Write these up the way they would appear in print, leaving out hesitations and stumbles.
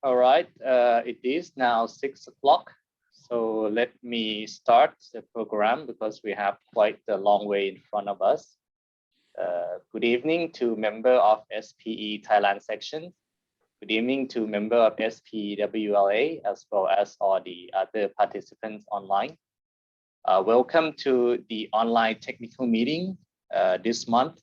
All right, it is now 6 o'clock. So let me start the program because we have quite a long way in front of us. Good evening to member of SPE Thailand section. Good evening to member of SPWLA as well as all the other participants online. Welcome to the online technical meeting this month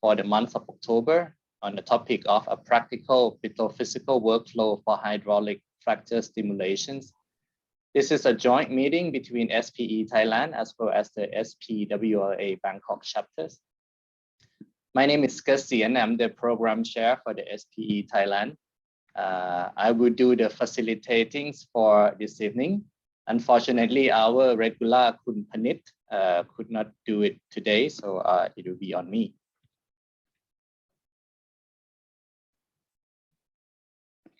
for the month of October on the topic of a practical petrophysical workflow for hydraulic fracture stimulations. This is a joint meeting between SPE Thailand as well as the SPWLA Bangkok chapters. My name is Kasian. I'm the program chair for the SPE Thailand. I will do the facilitating for this evening. Unfortunately, our regular Kun Panit could not do it today, so it will be on me.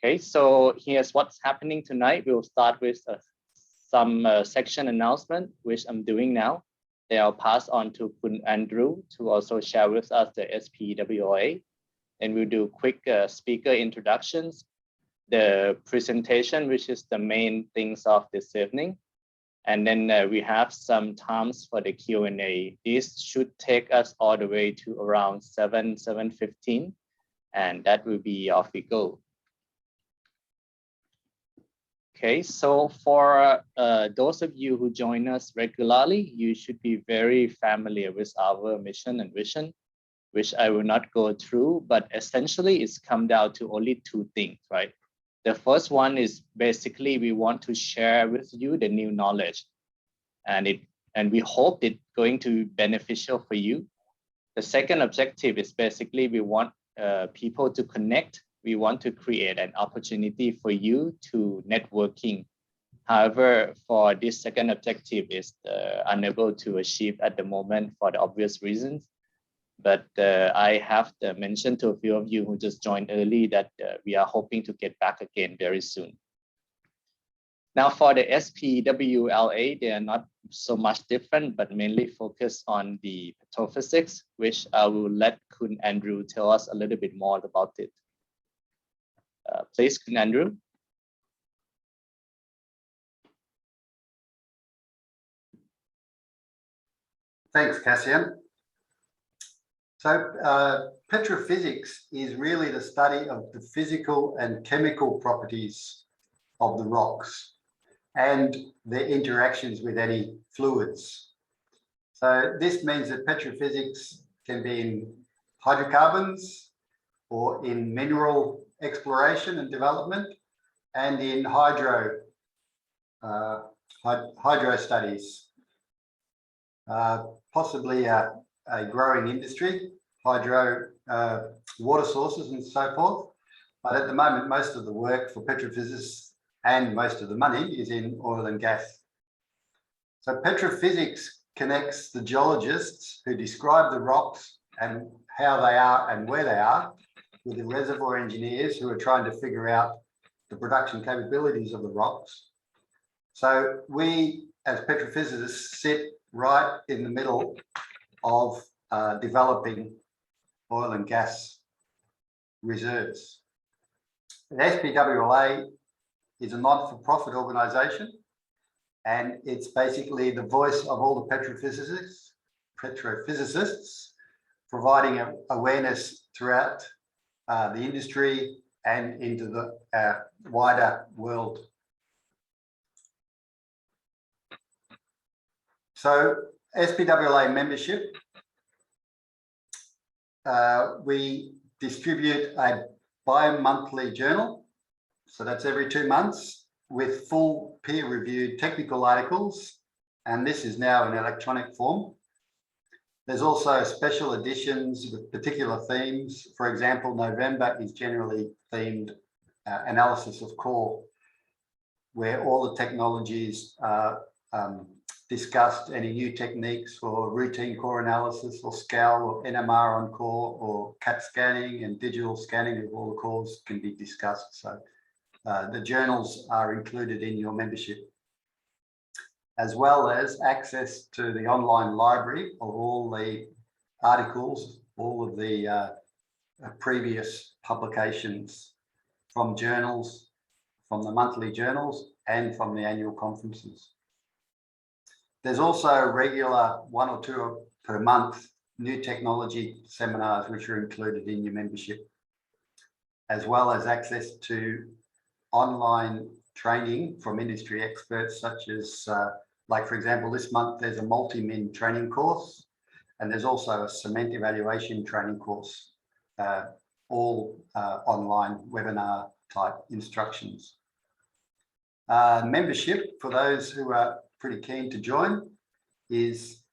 Okay, so here's what's happening tonight. We'll start with some section announcement, which I'm doing now. Then I'll pass on to Kun Andrew to also share with us the SPWLA. And we'll do quick speaker introductions, the presentation, which is the main things of this evening. And then we have some times for the Q&A. This should take us all the way to around 7:15, and that will be off we go. Okay, so for those of you who join us regularly, you should be very familiar with our mission and vision, which I will not go through, but essentially it's come down to only two things, right? The first one is basically we want to share with you the new knowledge, and we hope it's going to be beneficial for you. The second objective is basically we want people to connect. We want to create an opportunity for you to networking. However, for this second objective is unable to achieve at the moment for the obvious reasons. But I have mentioned to a few of you who just joined early that we are hoping to get back again very soon. Now for the SPWLA, they are not so much different, but mainly focused on the petrophysics, which I will let Kun Andrew tell us a little bit more about it. Please, Kun Andrew. Thanks, Cassian. So petrophysics is really the study of the physical and chemical properties of the rocks and their interactions with any fluids. So this means that petrophysics can be in hydrocarbons or in mineral exploration and development and in hydro studies. Possibly a growing industry, hydro water sources and so forth. But at the moment, most of the work for petrophysicists and most of the money is in oil and gas. So petrophysics connects the geologists who describe the rocks and how they are and where they are with the reservoir engineers who are trying to figure out the production capabilities of the rocks. So we, as petrophysicists, sit right in the middle of developing oil and gas reserves. The SPWLA is a not-for-profit organisation, and it's basically the voice of all the petrophysicists, providing awareness throughout the industry and into the wider world. So SPWLA membership, we distribute a bi-monthly journal. So that's every 2 months with full peer-reviewed technical articles. And this is now in electronic form. There's also special editions with particular themes. For example, November is generally themed analysis of core, where all the technologies are discussed, any new techniques for routine core analysis or SCAL or NMR on core or CAT scanning and digital scanning of all the cores can be discussed. So the journals are included in your membership, as well as access to the online library of all the articles, all of the previous publications from journals from the monthly journals and from the annual conferences. There's also regular 1 or 2 per month new technology seminars which are included in your membership, as well as access to online training from industry experts such as, like for example, this month there's a multi-min training course, and there's also a cement evaluation training course, all online webinar type instructions. Membership, for those who are pretty keen to join, is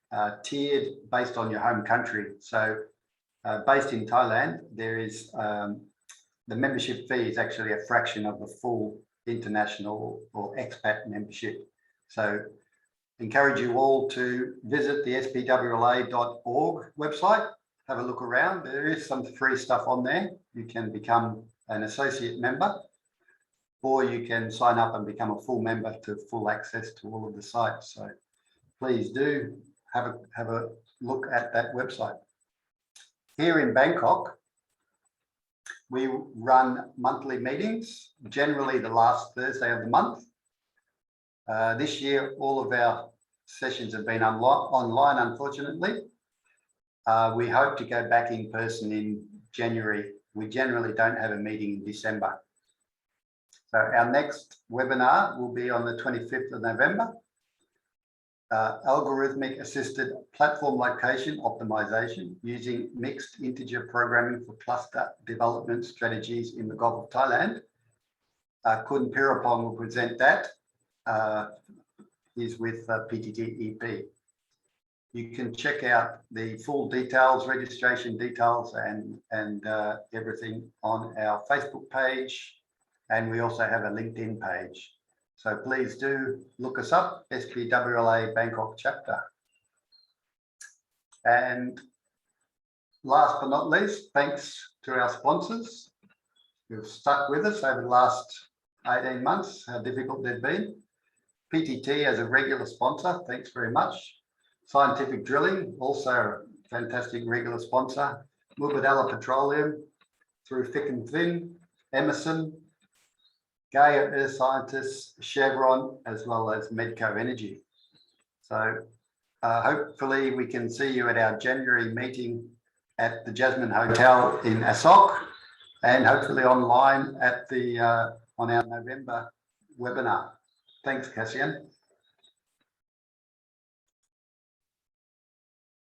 tiered based on your home country. So based in Thailand, there is the membership fee is actually a fraction of the full international or expat membership. So encourage you all to visit the spwla.org website, have a look around. There is some free stuff on there. You can become an associate member, or you can sign up and become a full member to full access to all of the sites. So please do have a look at that website. Here in Bangkok, we run monthly meetings, generally the last Thursday of the month. This year, all of our sessions have been online, unfortunately. We hope to go back in person in January. We generally don't have a meeting in December. So our next webinar will be on the 25th of November. Algorithmic assisted platform location optimization using mixed integer programming for cluster development strategies in the Gulf of Thailand. Kun Pirapong will present that. He's with PTT-EP. You can check out the full details, registration details, and everything on our Facebook page. And we also have a LinkedIn page. So please do look us up, SPWLA Bangkok Chapter. And last but not least, thanks to our sponsors who've stuck with us over the last 18 months, how difficult they've been. PTT as a regular sponsor, thanks very much. Scientific Drilling, also a fantastic regular sponsor. Mubadala Petroleum, through thick and thin. Emerson, Gaia Earth Scientists, Chevron, as well as Medco Energy. So hopefully we can see you at our January meeting at the Jasmine Hotel in Asok, and hopefully online at the on our November webinar. Thanks, Cassian.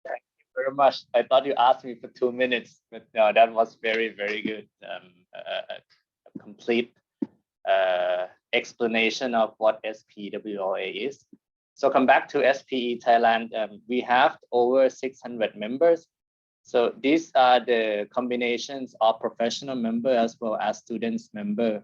Thank you very much. I thought you asked me for 2 minutes, but no, that was very, very good. A complete explanation of what SPWLA is. So come back to SPE Thailand. We have over 600 members. So these are the combinations of professional member as well as students member.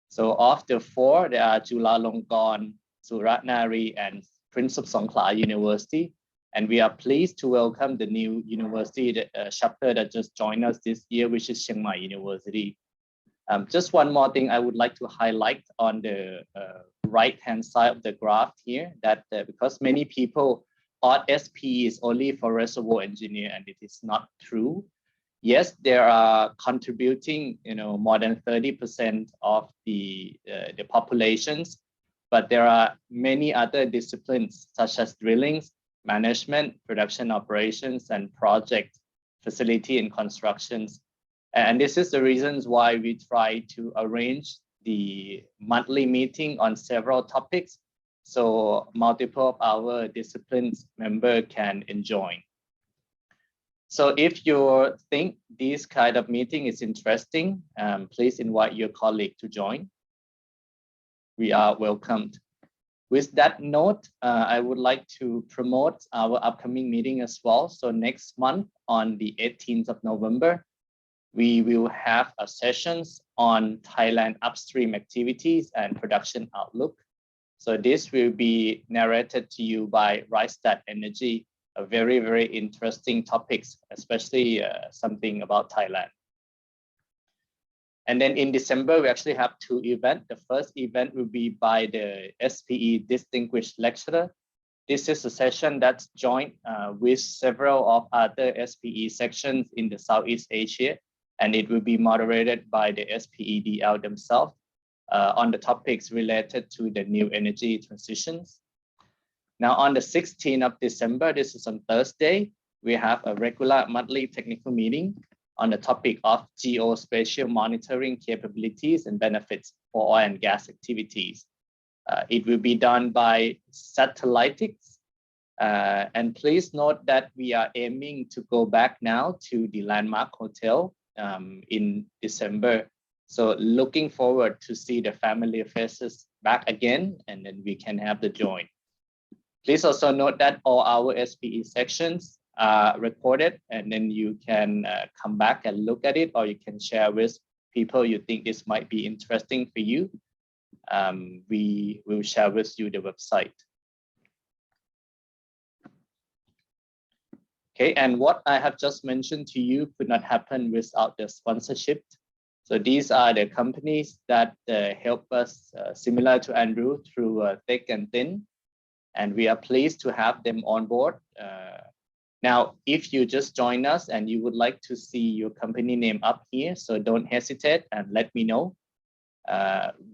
So of the 4, there are Chulalongkorn, Suratnari, and Prince of Songkhla University. And we are pleased to welcome the new university chapter that just joined us this year, which is Chiang Mai University. Just one more thing I would like to highlight on the right-hand side of the graph here, that because many people thought SPE is only for reservoir engineer, and it is not true. Yes, they are contributing, more than 30% of the populations, but there are many other disciplines such as drilling, management, production operations, and project, facility and constructions. And this is the reasons why we try to arrange the monthly meeting on several topics, so multiple of our disciplines member can join. So if you think this kind of meeting is interesting, please invite your colleague to join. We are welcomed. With that note, I would like to promote our upcoming meeting as well. So next month on the 18th of November, we will have a sessions on Thailand upstream activities and production outlook. So this will be narrated to you by Rystad Energy, a very, very interesting topics, especially something about Thailand. And then in December, we actually have 2 events. The first event will be by the SPE Distinguished Lecturer. This is a session that's joined with several of other SPE sections in the Southeast Asia, and it will be moderated by the SPEDL themselves. on the topics related to the new energy transitions. Now on the 16th of December, this is on Thursday, we have a regular monthly technical meeting on the topic of geospatial monitoring capabilities and benefits for oil and gas activities. It will be done by Satellites. And please note that we are aiming to go back now to the Landmark Hotel in December. So looking forward to see the familiar faces back again, and then we can have the join. Please also note that all our SPE sections are recorded, and then you can come back and look at it, or you can share with people you think this might be interesting for you. We will share with you the website. Okay, and what I have just mentioned to you could not happen without the sponsorship. So these are the companies that help us, similar to Andrew, through thick and thin, and we are pleased to have them on board. Now, if you just join us and you would like to see your company name up here, so don't hesitate and let me know.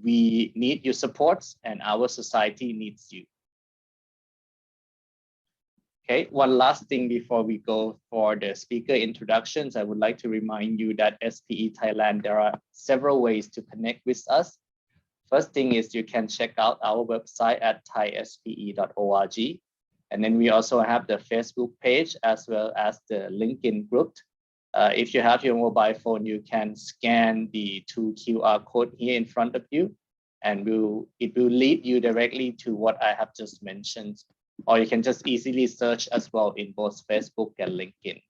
We need your support and our society needs you. Okay, one last thing before we go for the speaker introductions, I would like to remind you that SPE Thailand, there are several ways to connect with us. First thing is you can check out our website at thaispe.org. And then we also have the Facebook page as well as the LinkedIn group. If you have your mobile phone, you can scan the 2 QR code here in front of you, and it will lead you directly to what I have just mentioned. Or you can just easily search as well in both Facebook and LinkedIn.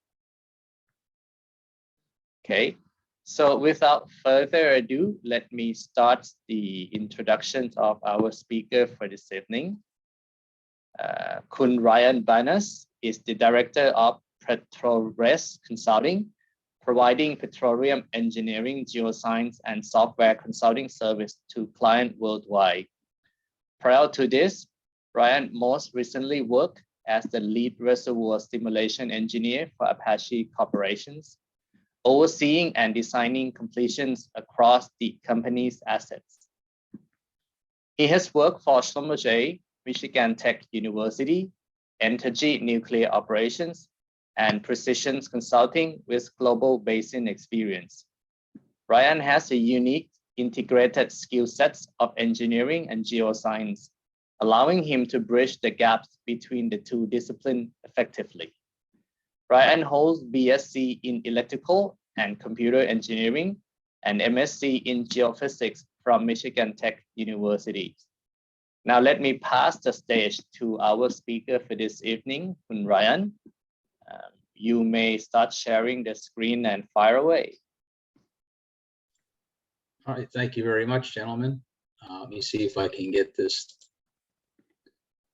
Okay, so without further ado, let me start the introductions of our speaker for this evening. Kun Ryan Banas is the Director of PetroRes Consulting, providing petroleum engineering, geoscience, and software consulting service to clients worldwide. Prior to this, Ryan most recently worked as the lead reservoir stimulation engineer for Apache Corporations, overseeing and designing completions across the company's assets. He has worked for Schlumberger, Michigan Tech University, Entergy Nuclear Operations, and Precision Consulting with global basin experience. Ryan has a unique integrated skill sets of engineering and geoscience, allowing him to bridge the gaps between the two disciplines effectively. Ryan holds BSc in Electrical and Computer Engineering and MSc in Geophysics from Michigan Tech University. Now let me pass the stage to our speaker for this evening, Kun Ryan. You may start sharing the screen and fire away. All right, thank you very much, gentlemen. Let me see if I can get this.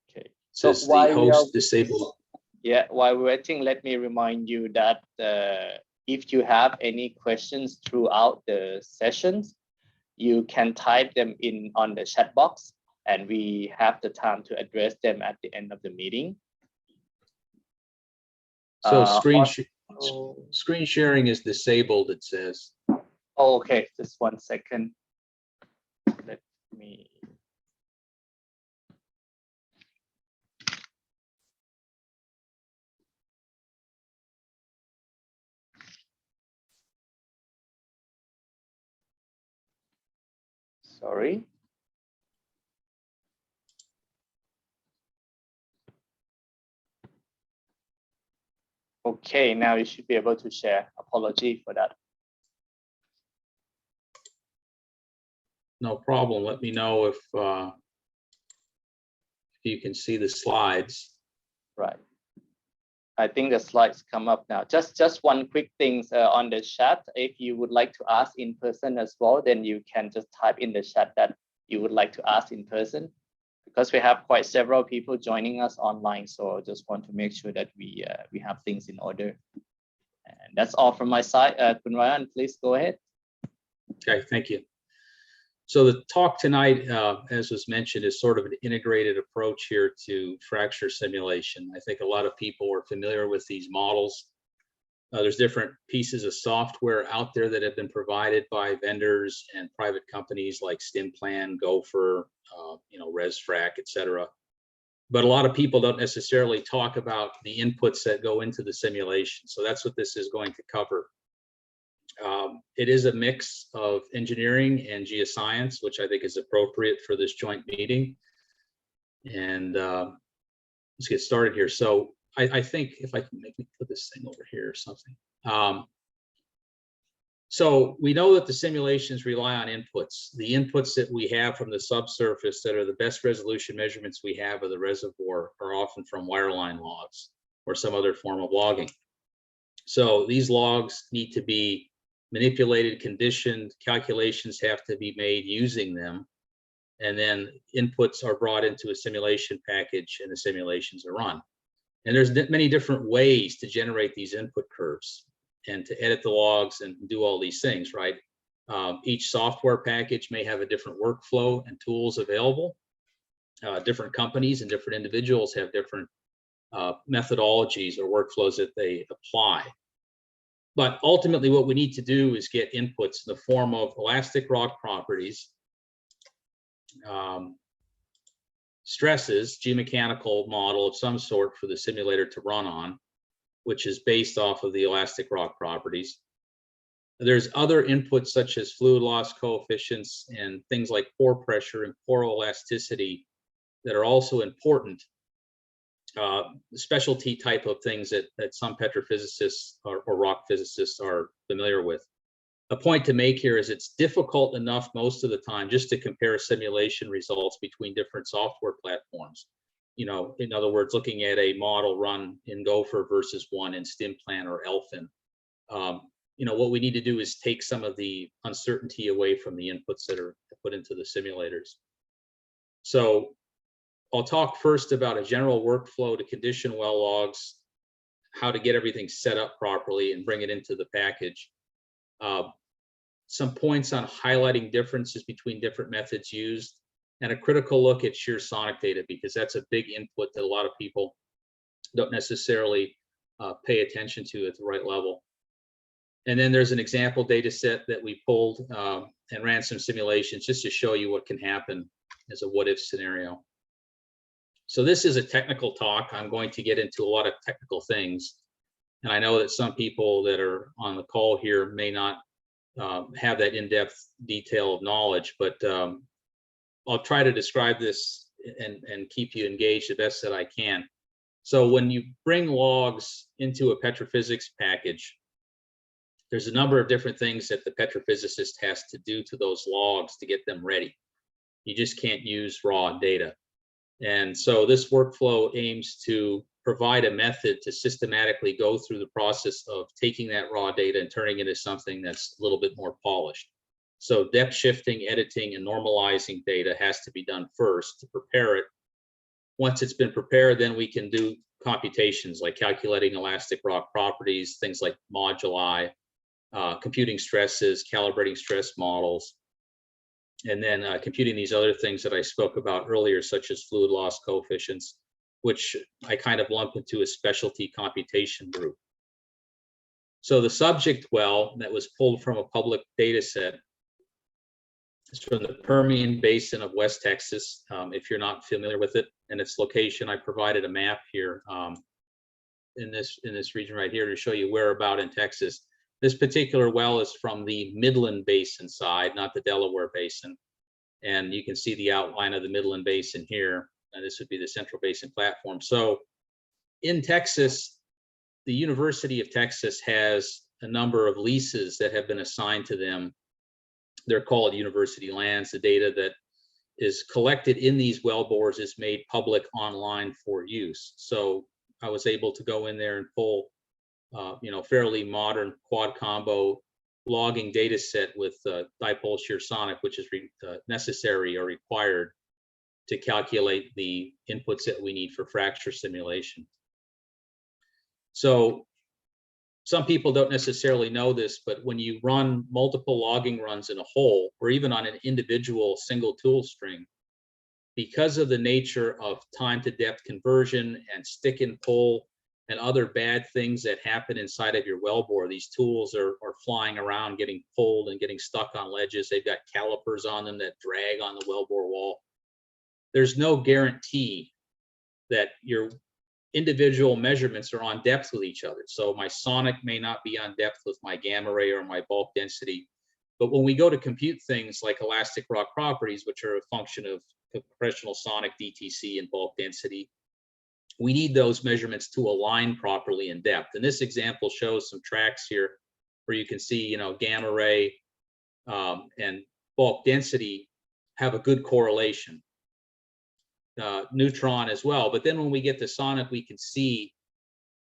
Okay. So the host disabled. Yeah, while we're waiting, let me remind you that if you have any questions throughout the sessions, you can type them in on the chat box, and we have the time to address them at the end of the meeting. So screen sharing is disabled, it says. Oh, okay, just 1 second. Let me. Sorry. Okay, now you should be able to share. Apology for that. No problem. Let me know if you can see the slides. Right. I think the slides come up now. Just one quick thing on the chat. If you would like to ask in person as well, then you can just type in the chat that you would like to ask in person, because we have quite several people joining us online. So I just want to make sure that we have things in order. And that's all from my side. Kun Ryan, please go ahead. Okay, thank you. So the talk tonight, as was mentioned, is sort of an integrated approach here to fracture simulation. I think a lot of people are familiar with these models. There's different pieces of software out there that have been provided by vendors and private companies like StimPlan, Gopher, ResFrac, etc. But a lot of people don't necessarily talk about the inputs that go into the simulation. So that's what this is going to cover. It is a mix of engineering and geoscience, which I think is appropriate for this joint meeting. And let's get started here. So I think if I can make me put this thing over here or something. So we know that the simulations rely on inputs. The inputs that we have from the subsurface that are the best resolution measurements we have of the reservoir are often from wireline logs or some other form of logging. So these logs need to be manipulated, conditioned, calculations have to be made using them, and then inputs are brought into a simulation package and the simulations are run. And there's many different ways to generate these input curves and to edit the logs and do all these things, right? Each software package may have a different workflow and tools available. Different companies and different individuals have different methodologies or workflows that they apply. But ultimately what we need to do is get inputs in the form of elastic rock properties, stresses, geomechanical model of some sort for the simulator to run on, which is based off of the elastic rock properties. There's other inputs such as fluid loss coefficients and things like pore pressure and pore elasticity that are also important. Specialty type of things that some petrophysicists or rock physicists are familiar with. A point to make here is it's difficult enough most of the time just to compare simulation results between different software platforms. In other words, looking at a model run in Gopher versus one in StimPlan or Elfin. What we need to do is take some of the uncertainty away from the inputs that are put into the simulators. So I'll talk first about a general workflow to condition well logs, how to get everything set up properly and bring it into the package. Some points on highlighting differences between different methods used, and a critical look at shear sonic data, because that's a big input that a lot of people don't necessarily pay attention to at the right level. And then there's an example data set that we pulled and ran some simulations just to show you what can happen as a what if scenario. So this is a technical talk. I'm going to get into a lot of technical things. And I know that some people that are on the call here may not have that in-depth detail of knowledge, but I'll try to describe this and keep you engaged the best that I can. So when you bring logs into a petrophysics package, there's a number of different things that the petrophysicist has to do to those logs to get them ready. You just can't use raw data. And so this workflow aims to provide a method to systematically go through the process of taking that raw data and turning it into something that's a little bit more polished. So depth shifting, editing, and normalizing data has to be done first to prepare it. Once it's been prepared, then we can do computations like calculating elastic rock properties, things like moduli, computing stresses, calibrating stress models, and then computing these other things that I spoke about earlier, such as fluid loss coefficients, which I kind of lump into a specialty computation group. So the subject well that was pulled from a public data set is from the Permian Basin of West Texas. If you're not familiar with it and its location, I provided a map here in this region right here to show you where about in Texas. This particular well is from the Midland Basin side, not the Delaware Basin. And you can see the outline of the Midland Basin here. And this would be the Central Basin platform. So in Texas, the University of Texas has a number of leases that have been assigned to them. They're called university lands. The data that is collected in these well bores is made public online for use. So I was able to go in there and pull fairly modern quad combo logging data set with dipole shear sonic, which is necessary or required to calculate the inputs that we need for fracture simulation. So some people don't necessarily know this, but when you run multiple logging runs in a hole, or even on an individual single tool string, because of the nature of time to depth conversion and stick and pull and other bad things that happen inside of your wellbore. These tools are flying around, getting pulled and getting stuck on ledges. They've got calipers on them that drag on the wellbore wall. There's no guarantee that your individual measurements are on depth with each other. So my sonic may not be on depth with my gamma ray or my bulk density. But when we go to compute things like elastic rock properties, which are a function of compressional sonic DTC and bulk density, we need those measurements to align properly in depth. And this example shows some tracks here where you can see, you know, gamma ray and bulk density have a good correlation. Neutron as well. But then when we get to sonic, we can see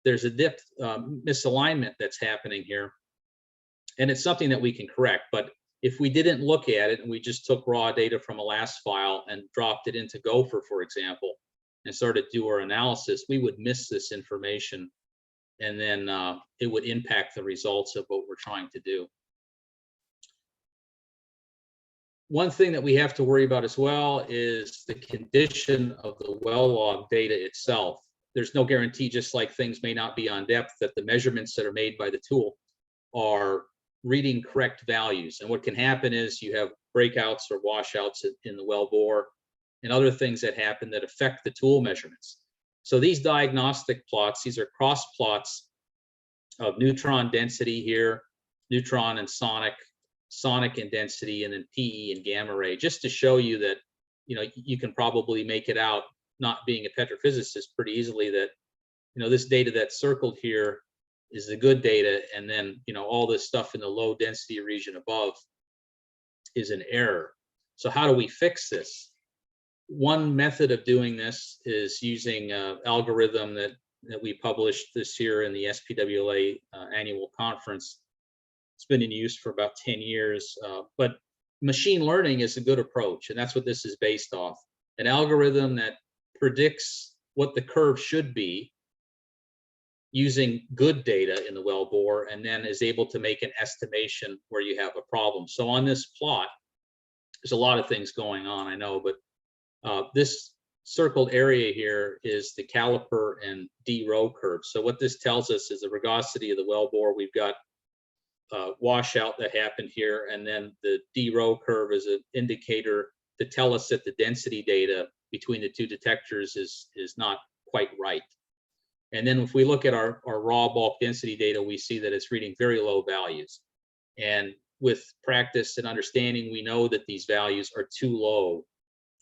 there's a depth misalignment that's happening here. And it's something that we can correct. But if we didn't look at it and we just took raw data from a last file and dropped it into Gopher, for example, and started to do our analysis, we would miss this information, and then it would impact the results of what we're trying to do. One thing that we have to worry about as well is the condition of the well log data itself. There's no guarantee, just like things may not be on depth, that the measurements that are made by the tool are reading correct values. And what can happen is you have breakouts or washouts in the well bore and other things that happen that affect the tool measurements. So these diagnostic plots, these are cross plots of neutron density here, neutron and sonic and density, and then PE and gamma ray, just to show you that, you know, you can probably make it out, not being a petrophysicist, pretty easily, that, you know, this data that's circled here is the good data, and then, you know, all this stuff in the low density region above is an error. So how do we fix this? One method of doing this is using an algorithm that we published this year in the SPWLA annual conference. It's been in use for about 10 years, but machine learning is a good approach, and that's what this is based off. An algorithm that predicts what the curve should be using good data in the well bore, and then is able to make an estimation where you have a problem. So on this plot, there's a lot of things going on, I know, but this circled area here is the caliper and D row curve. So what this tells us is the rugosity of the well bore. We've got washout that happened here, and then the D row curve is an indicator to tell us that the density data between the two detectors is not quite right. And then if we look at our raw bulk density data, we see that it's reading very low values. And with practice and understanding, we know that these values are too low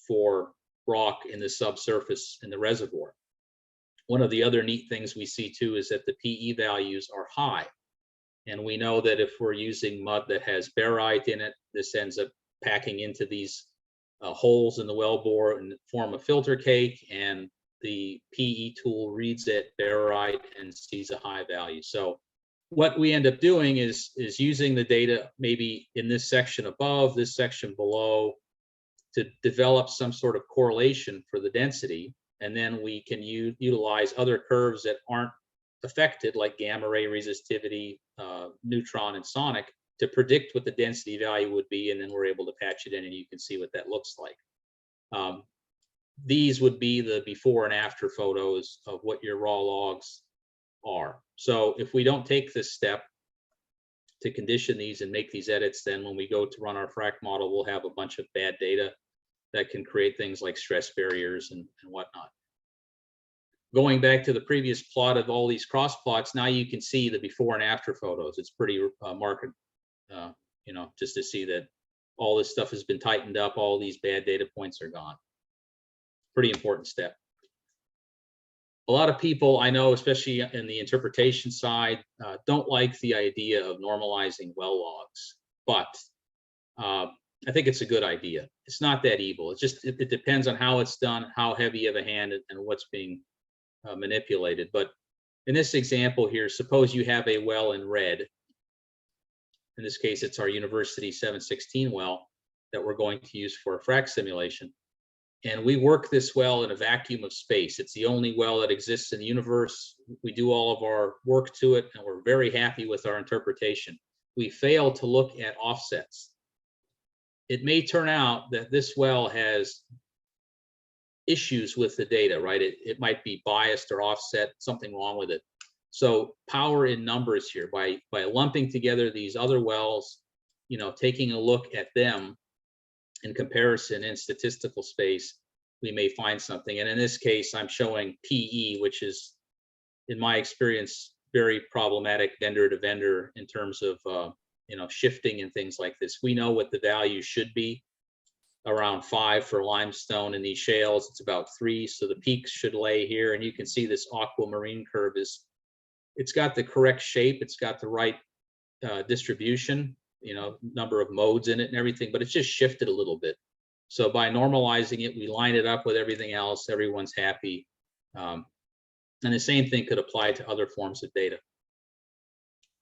for rock in the subsurface in the reservoir. One of the other neat things we see too is that the PE values are high. And we know that if we're using mud that has barite in it, this ends up packing into these holes in the well bore and form a filter cake, and the PE tool reads that barite and sees a high value. So what we end up doing is using the data maybe in this section above, this section below, to develop some sort of correlation for the density. And then we can utilize other curves that aren't affected, like gamma ray resistivity, neutron and sonic, to predict what the density value would be, and then we're able to patch it in, and you can see what that looks like. These would be the before and after photos of what your raw logs are. So if we don't take this step to condition these and make these edits, then when we go to run our frac model, we'll have a bunch of bad data that can create things like stress barriers and whatnot. Going back to the previous plot of all these cross plots, now you can see the before and after photos. It's pretty marked, you know, just to see that all this stuff has been tightened up, all these bad data points are gone. Pretty important step. A lot of people I know, especially in the interpretation side, don't like the idea of normalizing well logs, but I think it's a good idea. It's not that evil. It's just, it depends on how it's done, how heavy of a hand, and what's being manipulated. But in this example here, suppose you have a well in red. In this case, it's our University 716 well that we're going to use for a frac simulation. And we work this well in a vacuum of space. It's the only well that exists in the universe. We do all of our work to it, and we're very happy with our interpretation. We fail to look at offsets. It may turn out that this well has issues with the data, right? It might be biased or offset, something wrong with it. So power in numbers here, by lumping together these other wells, you know, taking a look at them in comparison in statistical space, we may find something. And in this case, I'm showing PE, which is, in my experience, very problematic vendor to vendor in terms of you know, shifting and things like this. We know what the value should be, around 5 for limestone. In these shales, it's about 3, so the peaks should lay here. And you can see this aquamarine curve it's got the correct shape, it's got the right distribution, you know, number of modes in it and everything, but it's just shifted a little bit. So by normalizing it, we line it up with everything else, everyone's happy. And the same thing could apply to other forms of data.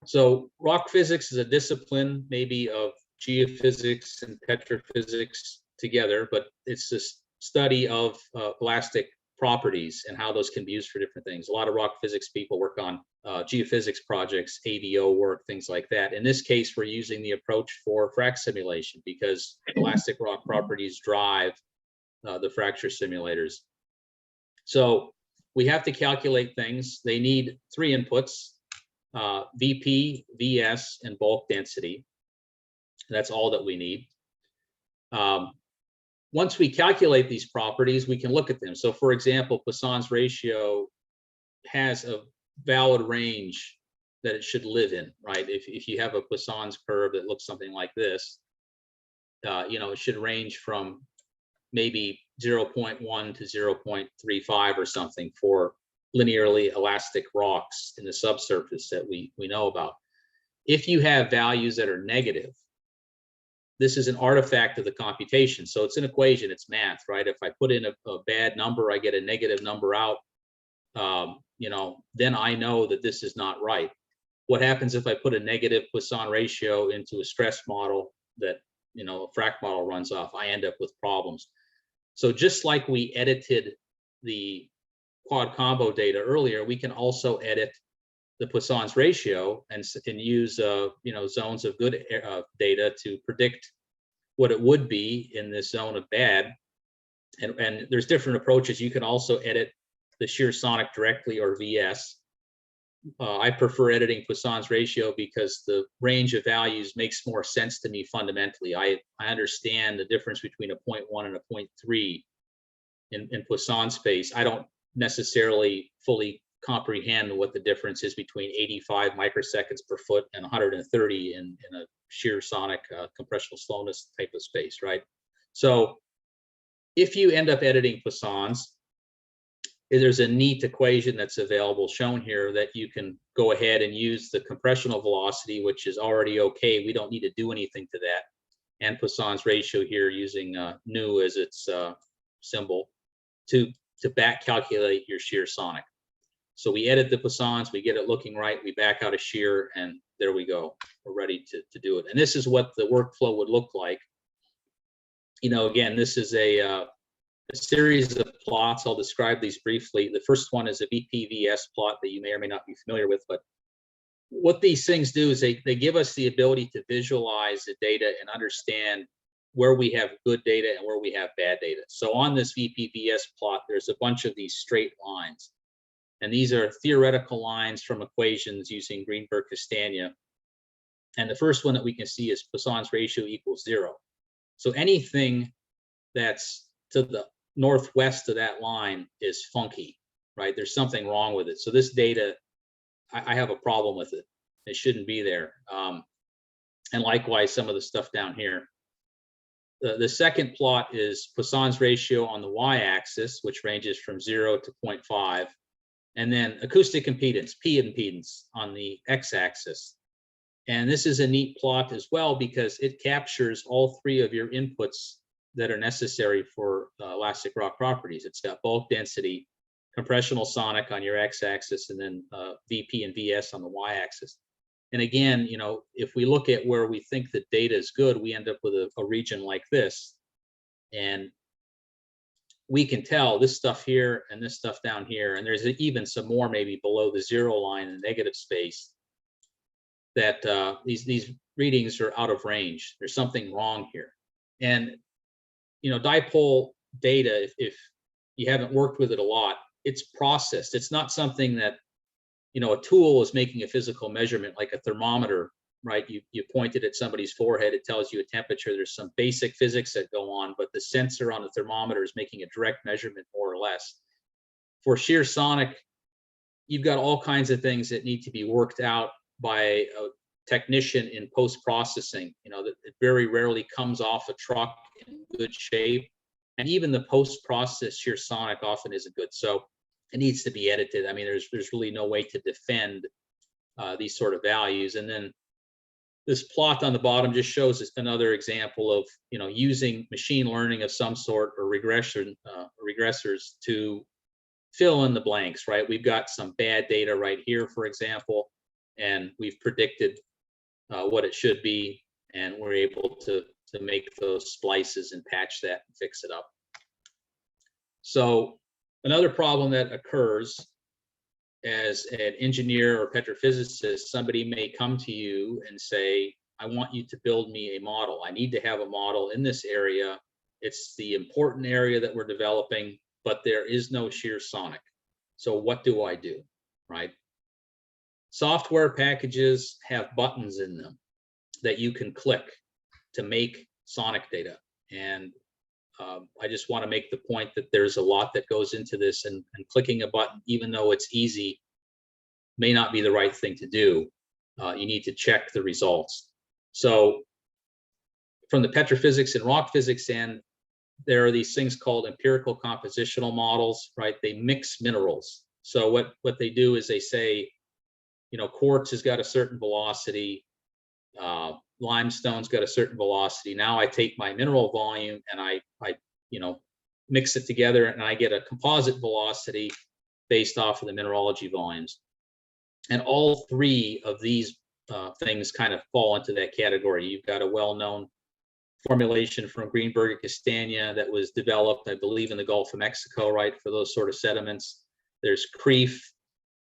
So rock physics is a discipline maybe of geophysics and petrophysics together, but it's this study of elastic properties and how those can be used for different things. A lot of rock physics people work on geophysics projects, AVO work, things like that. In this case, we're using the approach for frac simulation because elastic rock properties drive the fracture simulators. So we have to calculate things. They need 3 inputs, VP, VS, and bulk density. That's all that we need. Once we calculate these properties, we can look at them. So for example, Poisson's ratio has a valid range that it should live in, right? If you have a Poisson's curve that looks something like this, you know, it should range from maybe 0.1 to 0.35 or something for linearly elastic rocks in the subsurface that we know about. If you have values that are negative, this is an artifact of the computation. So it's an equation, it's math, right? If I put in a bad number, I get a negative number out, you know, then I know that this is not right. What happens if I put a negative Poisson ratio into a stress model that, you know, a frac model runs off? I end up with problems. So just like we edited the quad combo data earlier, we can also edit the Poisson's ratio and use you know, zones of good data to predict what it would be in this zone of bad. And there's different approaches. You can also edit the shear sonic directly or VS. I prefer editing Poisson's ratio because the range of values makes more sense to me fundamentally. I understand the difference between a 0.1 and a 0.3 in Poisson space. I don't necessarily fully comprehend what the difference is between 85 microseconds per foot and 130 in a shear sonic compressional slowness type of space, right? So if you end up editing Poisson's, there's a neat equation that's available shown here that you can go ahead and use the compressional velocity, which is already okay. We don't need to do anything to that. And Poisson's ratio here using nu as its symbol to back calculate your shear sonic. So we edit the Poisson's, we get it looking right, we back out a shear, and there we go. We're ready to do it. And this is what the workflow would look like. You know, again, this is a series of plots. I'll describe these briefly. The first one is a VPVS plot that you may or may not be familiar with, but what these things do is they give us the ability to visualize the data and understand where we have good data and where we have bad data. So on this VPVS plot, there's a bunch of these straight lines. And these are theoretical lines from equations using Greenberg-Castagna. And the first one that we can see is Poisson's ratio equals 0. So anything that's to the northwest of that line is funky, right? There's something wrong with it. So this data, I have a problem with it. It shouldn't be there. And likewise, some of the stuff down here. The second plot is Poisson's ratio on the y-axis, which ranges from 0 to 0.5. And then acoustic impedance, P impedance, on the x-axis. And this is a neat plot as well because it captures all 3 of your inputs that are necessary for elastic rock properties. It's got bulk density, compressional sonic on your x-axis, and then VP and VS on the y-axis. And again, you know, if we look at where we think the data is good, we end up with a region like this. And we can tell this stuff here and this stuff down here, and there's even some more maybe below the 0 line in the negative space, that these readings are out of range. There's something wrong here. And you know, dipole data, if you haven't worked with it a lot, it's processed. It's not something that, you know, a tool is making a physical measurement like a thermometer, right? You point it at somebody's forehead, it tells you a temperature. There's some basic physics that go on, but the sensor on the thermometer is making a direct measurement, more or less. For shear sonic, you've got all kinds of things that need to be worked out by a technician in post-processing. You know, that it very rarely comes off a truck in good shape. And even the post-process shear sonic often isn't good. So it needs to be edited. I mean, there's really no way to defend these sort of values. And then this plot on the bottom just shows us another example of, you know, using machine learning of some sort or regressors to fill in the blanks, right? We've got some bad data right here, for example, and we've predicted what it should be, and we're able to make those splices and patch that and fix it up. So another problem that occurs as an engineer or petrophysicist, somebody may come to you and say, I want you to build me a model. I need to have a model in this area. It's the important area that we're developing, but there is no shear sonic. So what do I do, right? Software packages have buttons in them that you can click to make sonic data. And I just want to make the point that there's a lot that goes into this, and clicking a button, even though it's easy, may not be the right thing to do. You need to check the results. So from the petrophysics and rock physics end, there are these things called empirical compositional models, right? They mix minerals. So what they do is they say, you know, quartz has got a certain velocity, limestone's got a certain velocity. Now I take my mineral volume and I you know, mix it together, and I get a composite velocity based off of the mineralogy volumes. And all three of these things kind of fall into that category. You've got a well-known formulation from Greenberg and Castagna that was developed, I believe, in the Gulf of Mexico, right, for those sort of sediments. There's Kreef,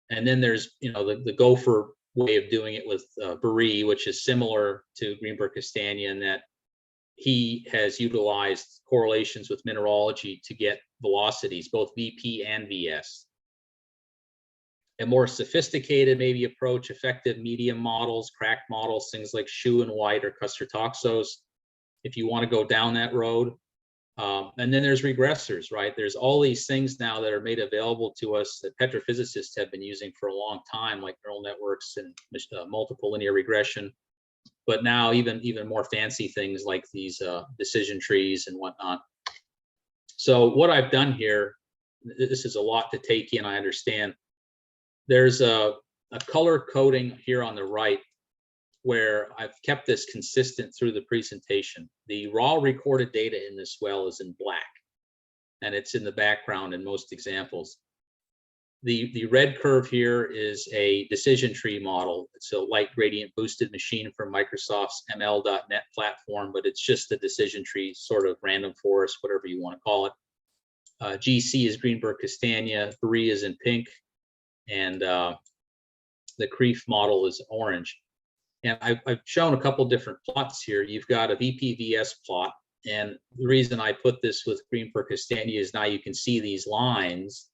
and then there's, you know, the gopher way of doing it with Barré, which is similar to Greenberg Castagna in that he has utilized correlations with mineralogy to get velocities, both VP and VS. A more sophisticated maybe approach, effective medium models, cracked models, things like Shu and White or Custer-Toxos, if you want to go down that road. And then there's regressors, right? There's all these things now that are made available to us that petrophysicists have been using for a long time, like neural networks and multiple linear regression. But now even more fancy things like these decision trees and whatnot. So what I've done here, this is a lot to take in, I understand. There's a color coding here on the right where I've kept this consistent through the presentation. The raw recorded data in this well is in black, and it's in the background in most examples. The red curve here is a decision tree model. It's a light gradient boosted machine from Microsoft's ML.NET platform, but it's just the decision tree, sort of random forest, whatever you want to call it. GC is Greenberg Castagna, Barré is in pink, and the Kreef model is orange. And I've shown a couple different plots here. You've got a VPVS plot, and the reason I put this with Greenberg Castagna is now you can see these lines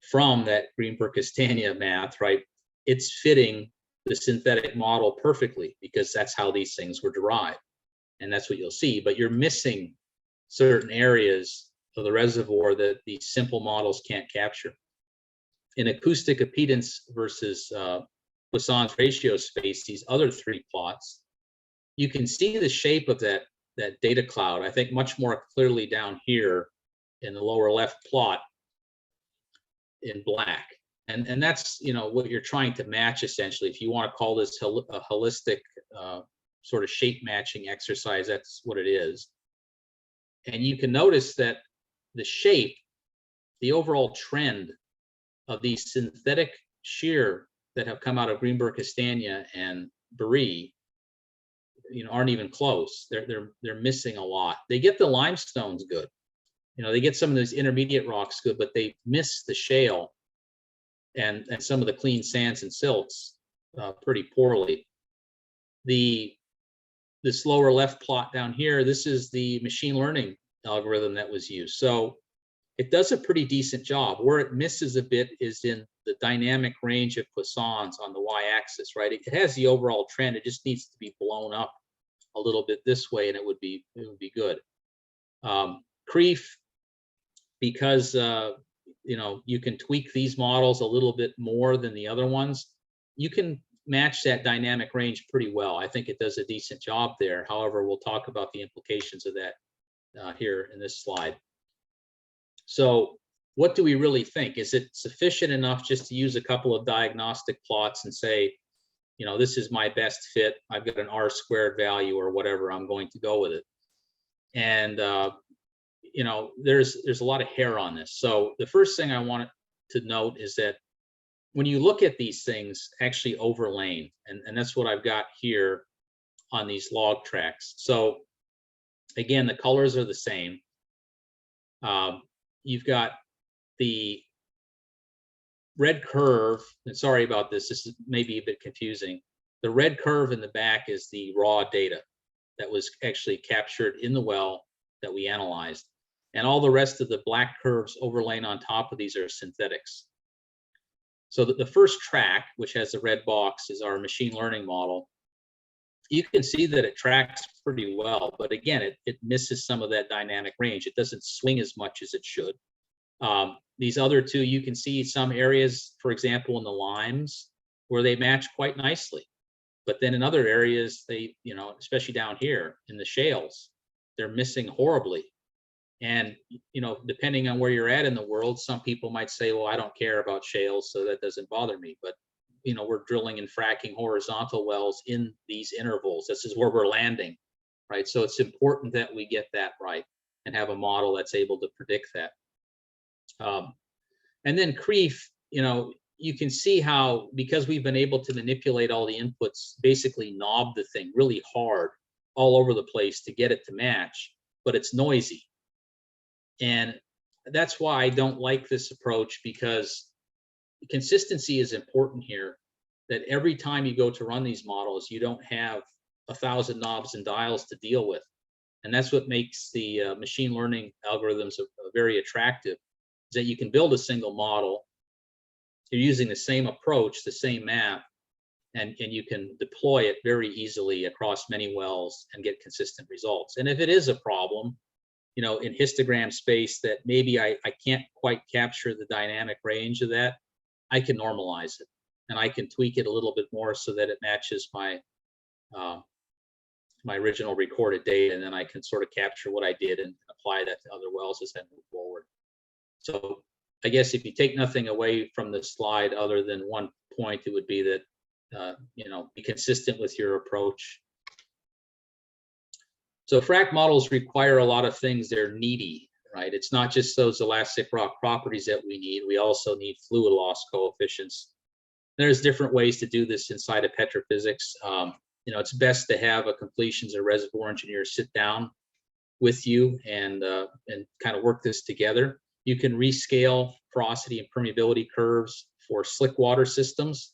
from that Greenberg Castagna math, right? It's fitting the synthetic model perfectly because that's how these things were derived. And that's what you'll see, but you're missing certain areas of the reservoir that these simple models can't capture. In acoustic impedance versus Poisson's ratio space, these other three plots, you can see the shape of that data cloud, I think much more clearly down here in the lower left plot in black. And that's, you know, what you're trying to match essentially. If you want to call this a holistic sort of shape matching exercise, that's what it is. And you can notice that the shape, the overall trend of these synthetic shear that have come out of Greenberg Castagna and Barré, you know, aren't even close. They're missing a lot. They get the limestones good. You know, they get some of those intermediate rocks good, but they miss the shale and some of the clean sands and silts pretty poorly. This lower left plot down here, this is the machine learning algorithm that was used. So it does a pretty decent job. Where it misses a bit is in the dynamic range of Poissons on the y-axis, right? It has the overall trend. It just needs to be blown up a little bit this way, and it would be good. Creef, because you know, you can tweak these models a little bit more than the other ones, you can match that dynamic range pretty well. I think it does a decent job there. However, we'll talk about the implications of that here in this slide. So what do we really think? Is it sufficient enough just to use a couple of diagnostic plots and say, you know, this is my best fit, I've got an R² value or whatever, I'm going to go with it? And you know, there's a lot of hair on this. So the first thing I wanted to note is that when you look at these things actually overlain, and that's what I've got here on these log tracks. So again, the colors are the same. You've got the red curve, and sorry about this, this is maybe a bit confusing. The red curve in the back is the raw data that was actually captured in the well that we analyzed. And all the rest of the black curves overlain on top of these are synthetics. So the first track, which has the red box, is our machine learning model. You can see that it tracks pretty well, but again, it misses some of that dynamic range. It doesn't swing as much as it should. These other two, you can see some areas, for example, in the limes, where they match quite nicely. But then in other areas, they, you know, especially down here in the shales, they're missing horribly. And, you know, depending on where you're at in the world, some people might say, well, I don't care about shales, so that doesn't bother me. But, you know, we're drilling and fracking horizontal wells in these intervals. This is where we're landing, right? So it's important that we get that right and have a model that's able to predict that. And then Creef, you know, you can see how, because we've been able to manipulate all the inputs, basically knob the thing really hard all over the place to get it to match, but it's noisy. And that's why I don't like this approach, because consistency is important here, that every time you go to run these models, you don't have 1,000 knobs and dials to deal with. And that's what makes the machine learning algorithms very attractive, is that you can build a single model. You're using the same approach, the same math, and you can deploy it very easily across many wells and get consistent results. And if it is a problem, you know, in histogram space that maybe I can't quite capture the dynamic range of that, I can normalize it and I can tweak it a little bit more so that it matches my my original recorded data, and then I can sort of capture what I did and apply that to other wells as I move forward. So I guess if you take nothing away from the slide other than one point, it would be that you know, be consistent with your approach. So frac models require a lot of things. They're needy, right? It's not just those elastic rock properties that we need. We also need fluid loss coefficients. There's different ways to do this inside of petrophysics. You know, it's best to have a completions or reservoir engineer sit down with you and kind of work this together. You can rescale porosity and permeability curves for slick water systems,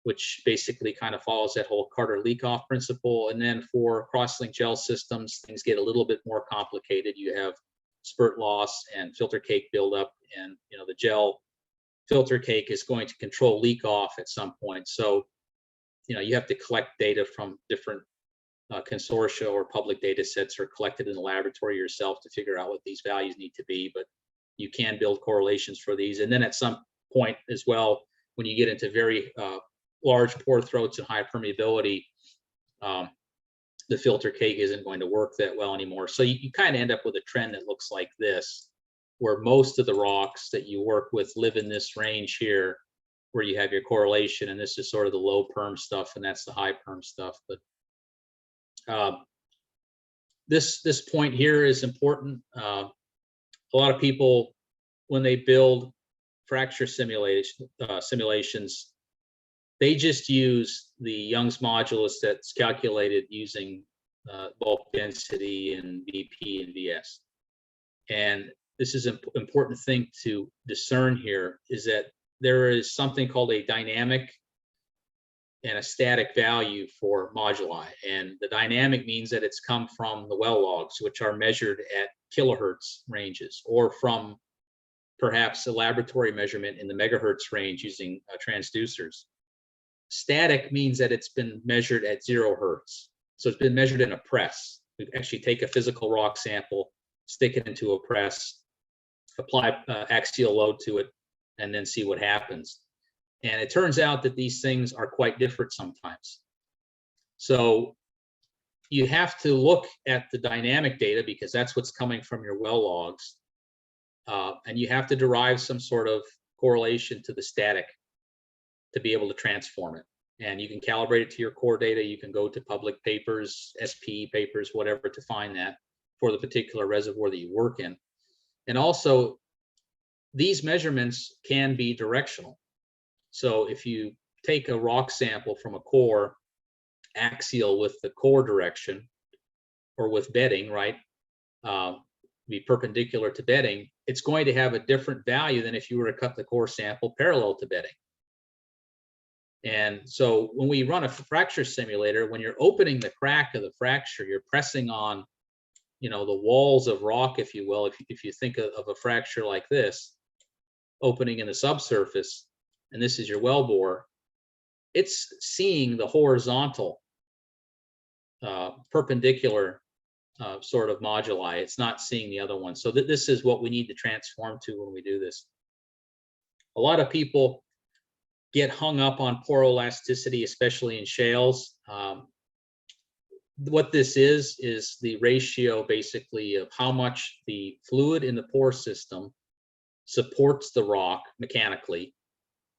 which basically kind of follows that whole Carter leak-off principle. And then for cross-link gel systems, things get a little bit more complicated. You have spurt loss and filter cake buildup, and you know, the gel filter cake is going to control leak-off at some point. So, you know, you have to collect data from different consortia or public data sets, or collect it in the laboratory yourself to figure out what these values need to be. But you can build correlations for these. And then at some point as well, when you get into very large pore throats and high permeability, the filter cake isn't going to work that well anymore. So you kind of end up with a trend that looks like this, where most of the rocks that you work with live in this range here, where you have your correlation, and this is sort of the low perm stuff, and that's the high perm stuff. But this point here is important. A lot of people, when they build fracture simulations, they just use the Young's modulus that's calculated using bulk density and VP and VS. And this is an important thing to discern here, is that there is something called a dynamic and a static value for moduli. And the dynamic means that it's come from the well logs, which are measured at kilohertz ranges, or from perhaps a laboratory measurement in the megahertz range using transducers. Static means that it's been measured at 0 hertz. So it's been measured in a press. We actually take a physical rock sample, stick it into a press, apply axial load to it, and then see what happens. And it turns out that these things are quite different sometimes. So you have to look at the dynamic data because that's what's coming from your well logs. And you have to derive some sort of correlation to the static to be able to transform it. And you can calibrate it to your core data. You can go to public papers, SPE papers, whatever, to find that for the particular reservoir that you work in. And also, these measurements can be directional. So if you take a rock sample from a core, axial with the core direction, or with bedding, right, be perpendicular to bedding, it's going to have a different value than if you were to cut the core sample parallel to bedding. And so when we run a fracture simulator, when you're opening the crack of the fracture, you're pressing on, you know, the walls of rock, if you will. If you think of a fracture like this, opening in the subsurface, and this is your well bore, it's seeing the horizontal, perpendicular sort of moduli. It's not seeing the other one. So this is what we need to transform to when we do this. A lot of people get hung up on poroelasticity, especially in shales. What this is the ratio basically of how much the fluid in the pore system supports the rock mechanically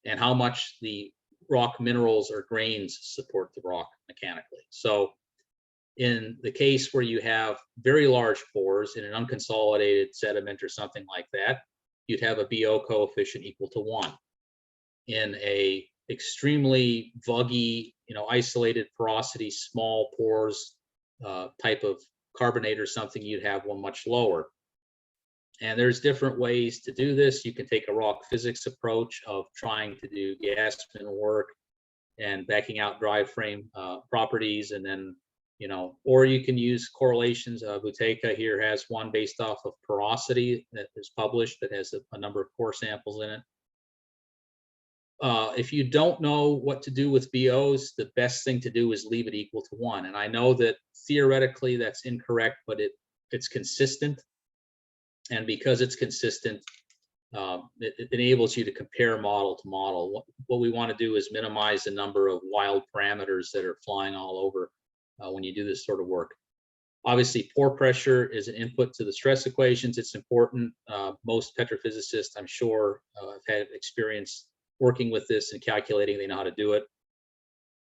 and how much the rock minerals or grains support the rock mechanically. So in the case where you have very large pores in an unconsolidated sediment or something like that, you'd have a BO coefficient equal to 1. In a extremely vuggy, you know, isolated porosity, small pores type of carbonate or something, you'd have one much lower. And there's different ways to do this. You can take a rock physics approach of trying to do gas mineral work and backing out drive frame properties, and then, you know, or you can use correlations. Buteyko here has one based off of porosity that is published that has a number of core samples in it. If you don't know what to do with BOs, the best thing to do is leave it equal to 1. And I know that theoretically that's incorrect, but it's consistent. And because it's consistent, it enables you to compare model to model. What we want to do is minimize the number of wild parameters that are flying all over when you do this sort of work. Obviously, pore pressure is an input to the stress equations. It's important. Most petrophysicists, I'm sure, have had experience working with this and calculating. They know how to do it.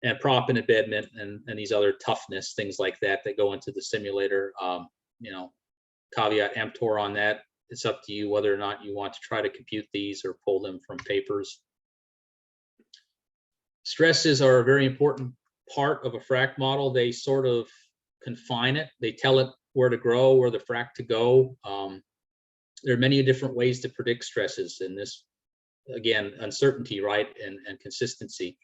And proppant, embedment, and these other toughness, things like that go into the simulator. You know, caveat emptor on that. It's up to you whether or not you want to try to compute these or pull them from papers. Stresses are a very important part of a frac model. They sort of confine it. They tell it where to grow, where the frac to go. There are many different ways to predict stresses in this, again, uncertainty, right, and consistency.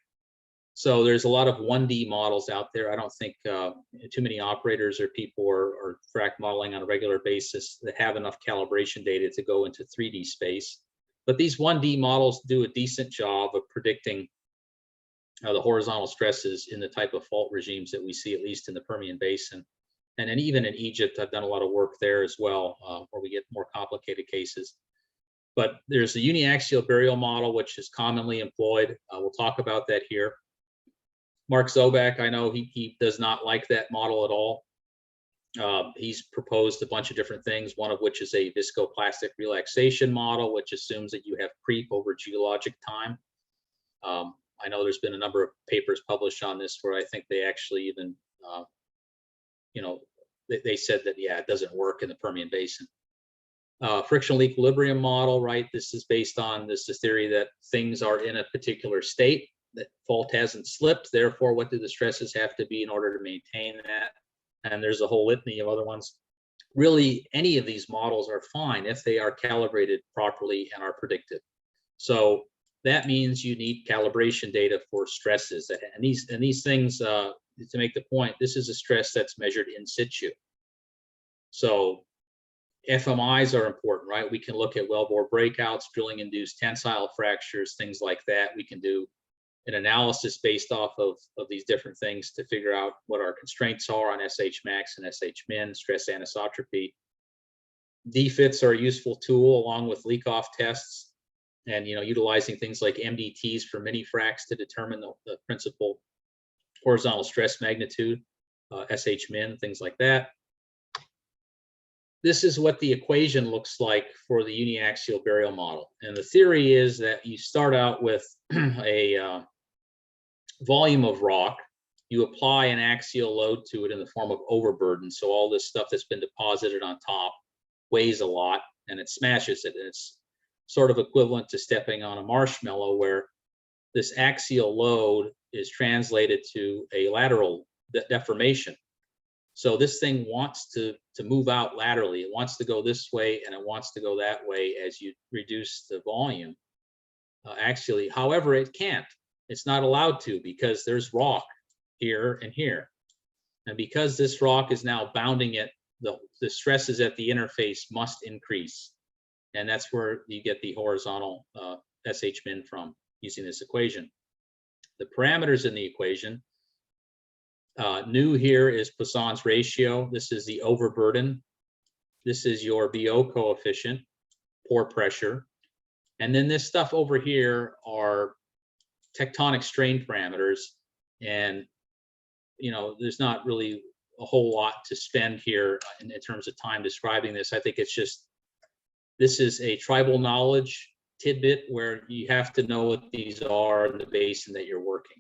So there's a lot of 1D models out there. I don't think too many operators or people are frac modeling on a regular basis that have enough calibration data to go into 3D space. But these 1D models do a decent job of predicting the horizontal stresses in the type of fault regimes that we see, at least in the Permian Basin. And then even in Egypt, I've done a lot of work there as well, where we get more complicated cases. But there's the uniaxial burial model, which is commonly employed. We'll talk about that here. Mark Zobak, I know he does not like that model at all. He's proposed a bunch of different things, one of which is a viscoplastic relaxation model, which assumes that you have creep over geologic time. I know there's been a number of papers published on this where I think they actually even, you know, they said that, yeah, it doesn't work in the Permian Basin. Frictional equilibrium model, right? This is based on this theory that things are in a particular state, that fault hasn't slipped. Therefore, what do the stresses have to be in order to maintain that? And there's a whole litany of other ones. Really, any of these models are fine if they are calibrated properly and are predictive. So that means you need calibration data for stresses. And these things, to make the point, this is a stress that's measured in situ. So FMIs are important, right? We can look at wellbore breakouts, drilling induced tensile fractures, things like that. We can do an analysis based off of these different things to figure out what our constraints are on SH max and SH min, stress anisotropy. DFITs are a useful tool along with leak-off tests, and utilizing things like MDTs for mini fracs to determine the principal horizontal stress magnitude, SH min, things like that. This is what the equation looks like for the uniaxial burial model. And the theory is that you start out with a volume of rock, you apply an axial load to it in the form of overburden. So all this stuff that's been deposited on top weighs a lot and it smashes it. And it's sort of equivalent to stepping on a marshmallow, where this axial load is translated to a lateral deformation. So this thing wants to move out laterally. It wants to go this way and it wants to go that way as you reduce the volume axially. However, it can't. It's not allowed to, because there's rock here and here. And because this rock is now bounding it, the stresses at the interface must increase. And that's where you get the horizontal SH min from, using this equation. The parameters in the equation, new here is Poisson's ratio. This is the overburden. This is your BO coefficient, pore pressure. And then this stuff over here are tectonic strain parameters. And, there's not really a whole lot to spend here in terms of time describing this. I think it's just, this is a tribal knowledge tidbit where you have to know what these are in the basin that you're working.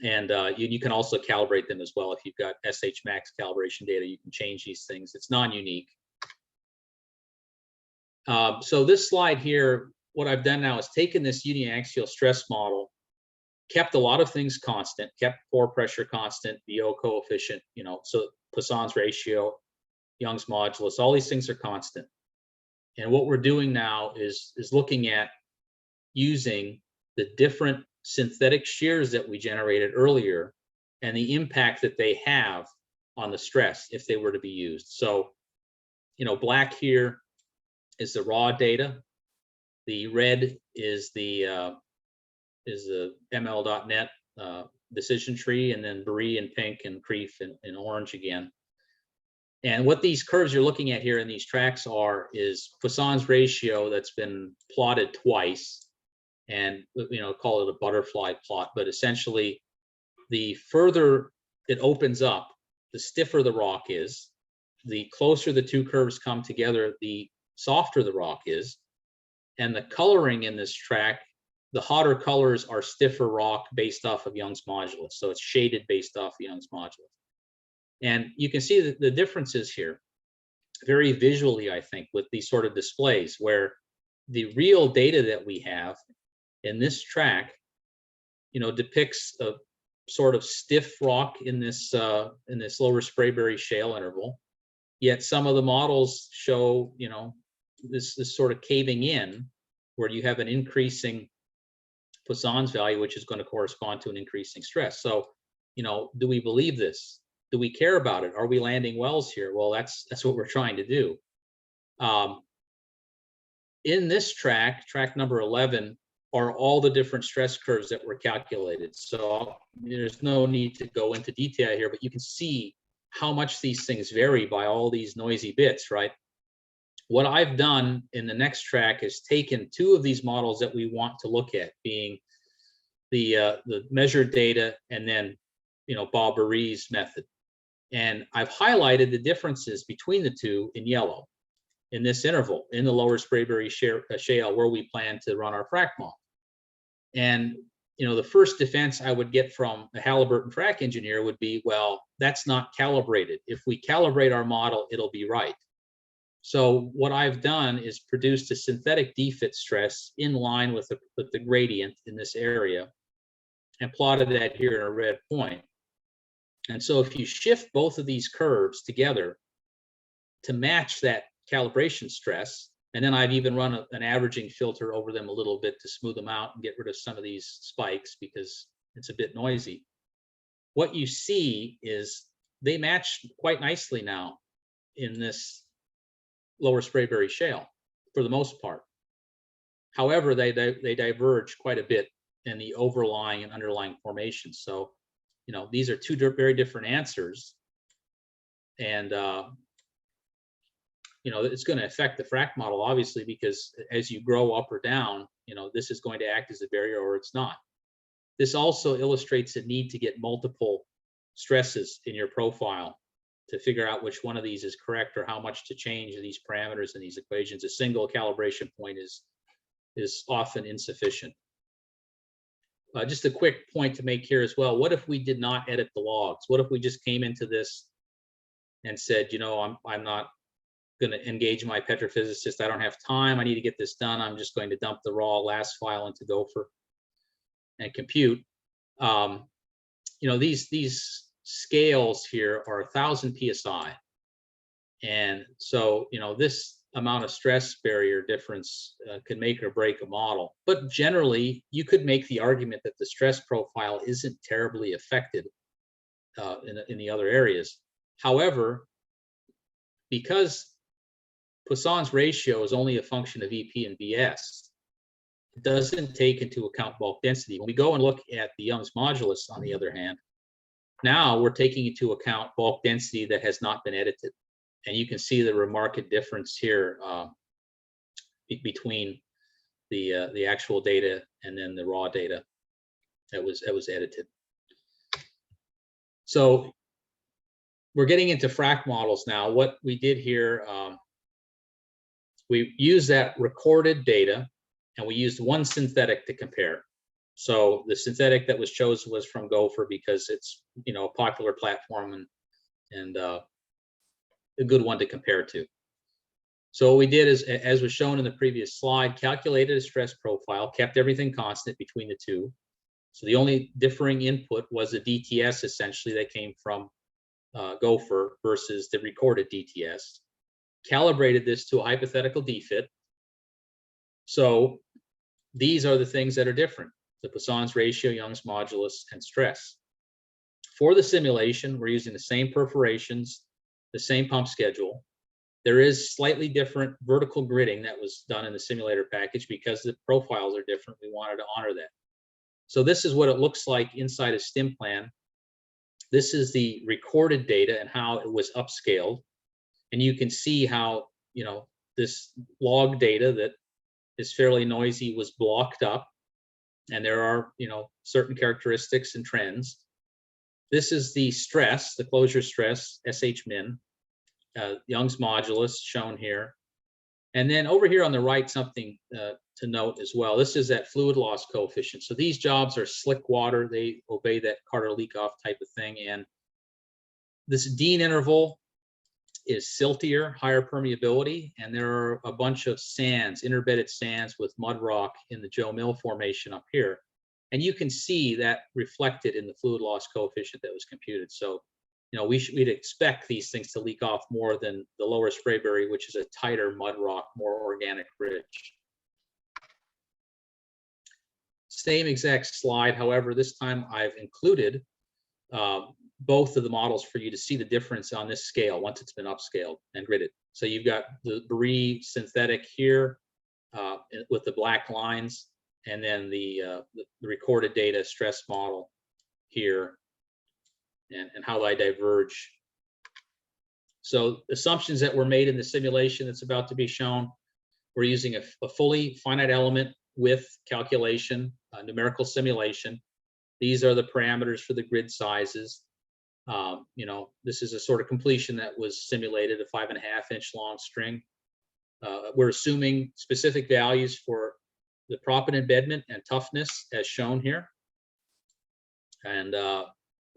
And you can also calibrate them as well. If you've got SH max calibration data, you can change these things. It's non-unique. So this slide here, what I've done now is taken this uniaxial stress model, kept a lot of things constant, kept pore pressure constant, BO coefficient, so Poisson's ratio, Young's modulus, all these things are constant. And what we're doing now is looking at using the different synthetic shears that we generated earlier and the impact that they have on the stress if they were to be used. So, black here is the raw data. The red is the ML.net decision tree, and then Brie in pink and Creef in orange again. And what these curves you're looking at here in these tracks is Poisson's ratio that's been plotted twice, and call it a butterfly plot, but essentially the further it opens up, the stiffer the rock is. The closer the two curves come together, the softer the rock is. And the coloring in this track, the hotter colors are stiffer rock based off of Young's modulus. So it's shaded based off Young's modulus. And you can see the differences here very visually, I think, with these sort of displays, where the real data that we have in this track, depicts a sort of stiff rock in this lower Sprayberry shale interval. Yet some of the models show, this sort of caving in, where you have an increasing Poisson's value, which is going to correspond to an increasing stress. So, do we believe this? Do we care about it? Are we landing wells here? Well, that's what we're trying to do. In this track number 11, are all the different stress curves that were calculated. So there's no need to go into detail here, but you can see how much these things vary by all these noisy bits, right? What I've done in the next track is taken two of these models that we want to look at, being the measured data and then, Bob Barre's method. And I've highlighted the differences between the two in yellow in this interval in the lower Sprayberry shale where we plan to run our frac model. And, the first defense I would get from a Halliburton frac engineer would be, well, that's not calibrated. If we calibrate our model, it'll be right. So what I've done is produced a synthetic DFIT stress in line with the gradient in this area and plotted that here in a red point. And so if you shift both of these curves together to match that calibration stress, and then I've even run an averaging filter over them a little bit to smooth them out and get rid of some of these spikes because it's a bit noisy. What you see is they match quite nicely now in this Lower Sprayberry shale for the most part. However, they diverge quite a bit in the overlying and underlying formations. So, you know, these are two very different answers, and you know, it's going to affect the frac model, obviously, because as you grow up or down, you know, this is going to act as a barrier or it's not. This also illustrates the need to get multiple stresses in your profile to figure out which one of these is correct or how much to change these parameters in these equations. A single calibration point is often insufficient. Just a quick point to make here as well. What if we did not edit the logs? What if we just came into this and said, you know, I'm not going to engage my petrophysicist. I don't have time. I need to get this done. I'm just going to dump the raw last file into Gopher and compute. You know, these scales here are 1,000 psi, and so, you know, this amount of stress barrier difference can make or break a model. But generally, you could make the argument that the stress profile isn't terribly affected in the other areas. However, because Poisson's ratio is only a function of EP and BS, it doesn't take into account bulk density. When we go and look at the Young's modulus, on the other hand, now we're taking into account bulk density that has not been edited. And you can see the remarkable difference here between the actual data and then the raw data that was edited. So we're getting into frac models now. What we did here, we used that recorded data, and we used one synthetic to compare. So the synthetic that was chosen was from Gopher because it's, you know, a popular platform and a good one to compare to. So what we did is, as was shown in the previous slide, calculated a stress profile, kept everything constant between the two. So the only differing input was the DTS, essentially, that came from Gopher versus the recorded DTS. Calibrated this to a hypothetical defit. So these are the things that are different: the Poisson's ratio, Young's modulus, and stress. For the simulation, we're using the same perforations, the same pump schedule. There is slightly different vertical gridding that was done in the simulator package because the profiles are different. We wanted to honor that. So this is what it looks like inside a stim plan. This is the recorded data and how it was upscaled. And you can see how, you know, this log data that is fairly noisy was blocked up. And there are, you know, certain characteristics and trends. This is the stress, the closure stress, SH-min, Young's modulus shown here. And then over here on the right, something to note as well. This is that fluid loss coefficient. So these jobs are slick water. They obey that Carter leak-off type of thing. And this Dean interval is siltier, higher permeability, and there are a bunch of sands, interbedded sands with mud rock in the Joe Mill formation up here. And you can see that reflected in the fluid loss coefficient that was computed. So, you know, we'd expect these things to leak off more than the Lower Sprayberry, which is a tighter mud rock, more organic rich. Same exact slide. However, this time I've included both of the models for you to see the difference on this scale once it's been upscaled and gridded. So you've got the Brie synthetic here with the black lines, and then the recorded data stress model here, and how they diverge. So assumptions that were made in the simulation that's about to be shown, we're using a fully finite element with calculation, numerical simulation. These are the parameters for the grid sizes. You know, this is a sort of completion that was simulated, a 5.5-inch long string. We're assuming specific values for the proppant embedment and toughness as shown here, and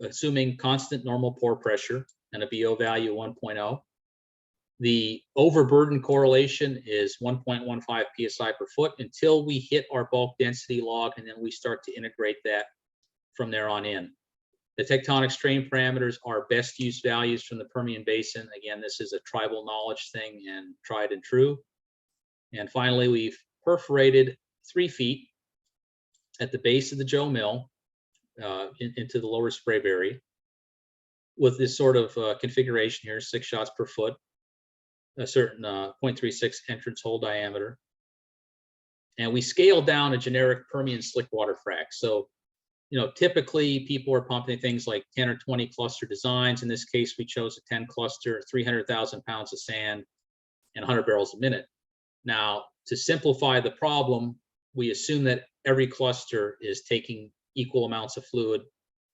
assuming constant normal pore pressure and a BO value of 1.0. The overburden correlation is 1.15 psi per foot until we hit our bulk density log, and then we start to integrate that from there on in. The tectonic strain parameters are best use values from the Permian Basin. Again, this is a tribal knowledge thing and tried and true. And finally, we've perforated 3 feet at the base of the Joe Mill into the Lower Sprayberry with this sort of configuration here, 6 shots per foot. a certain 0.36 entrance hole diameter. And we scaled down a generic Permian slick water frac. So, typically people are pumping things like 10 or 20 cluster designs. In this case, we chose a 10 cluster, 300,000 pounds of sand, and 100 barrels a minute. Now, to simplify the problem, we assume that every cluster is taking equal amounts of fluid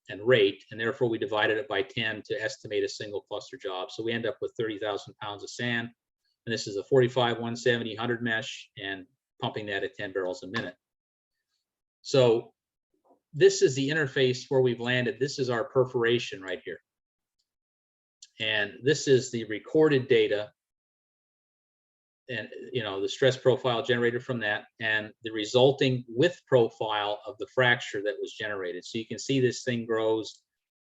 and rate, and therefore we divided it by 10 to estimate a single cluster job. So we end up with 30,000 pounds of sand, and this is a 45, 170, 100 mesh, and pumping that at 10 barrels a minute. So this is the interface where we've landed. This is our perforation right here. And this is the recorded data and the stress profile generated from that and the resulting width profile of the fracture that was generated. So you can see this thing grows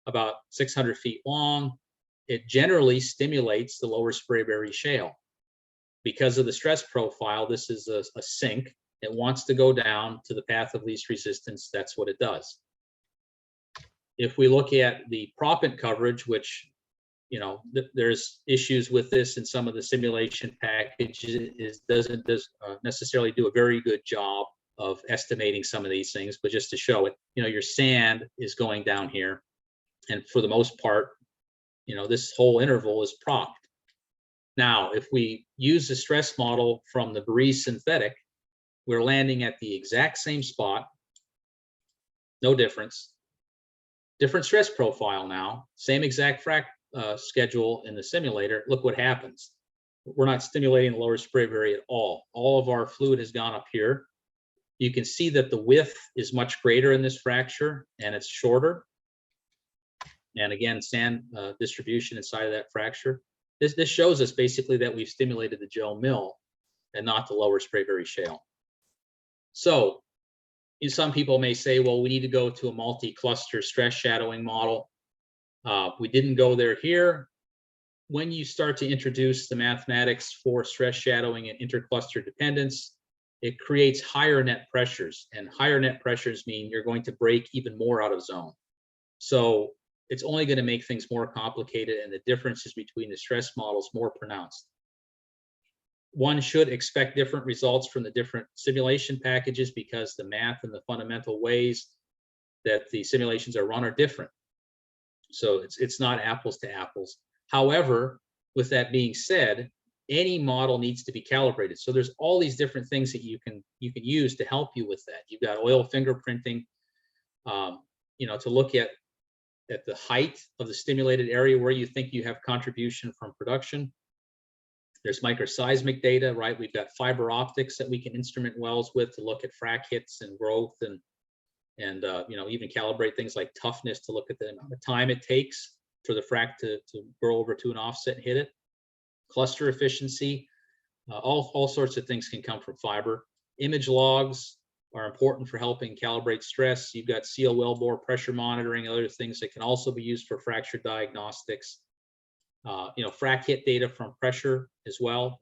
about 600 feet long. It generally stimulates the Lower Spraberry shale. Because of the stress profile, this is a sink. It wants to go down to the path of least resistance. That's what it does. If we look at the proppant coverage, which there's issues with this in some of the simulation packages, doesn't necessarily do a very good job of estimating some of these things, but just to show it, your sand is going down here. And for the most part, this whole interval is propped. Now, if we use the stress model from the Banas synthetic, we're landing at the exact same spot, no difference. Different stress profile now, same exact frac schedule in the simulator. Look what happens. We're not stimulating the Lower Spraberry at all. All of our fluid has gone up here. You can see that the width is much greater in this fracture and it's shorter. And again, sand distribution inside of that fracture. This shows us basically that we've stimulated the Joe Mill and not the Lower Spraberry shale. So some people may say, well, we need to go to a multi-cluster stress shadowing model. We didn't go there here. When you start to introduce the mathematics for stress shadowing and intercluster dependence, it creates higher net pressures, and higher net pressures mean you're going to break even more out of zone. So it's only going to make things more complicated, and the differences between the stress models more pronounced. One should expect different results from the different simulation packages because the math and the fundamental ways that the simulations are run are different. So it's not apples to apples. However, with that being said, any model needs to be calibrated. So there's all these different things that you can use to help you with that. You've got oil fingerprinting, to look at the height of the stimulated area where you think you have contribution from production. There's microseismic data, right? We've got fiber optics that we can instrument wells with to look at frac hits and growth and even calibrate things like toughness to look at the amount of time it takes for the frac to grow over to an offset and hit it. Cluster efficiency, all sorts of things can come from fiber. Image logs are important for helping calibrate stress. You've got seal wellbore pressure monitoring, other things that can also be used for fracture diagnostics. Frac hit data from pressure as well,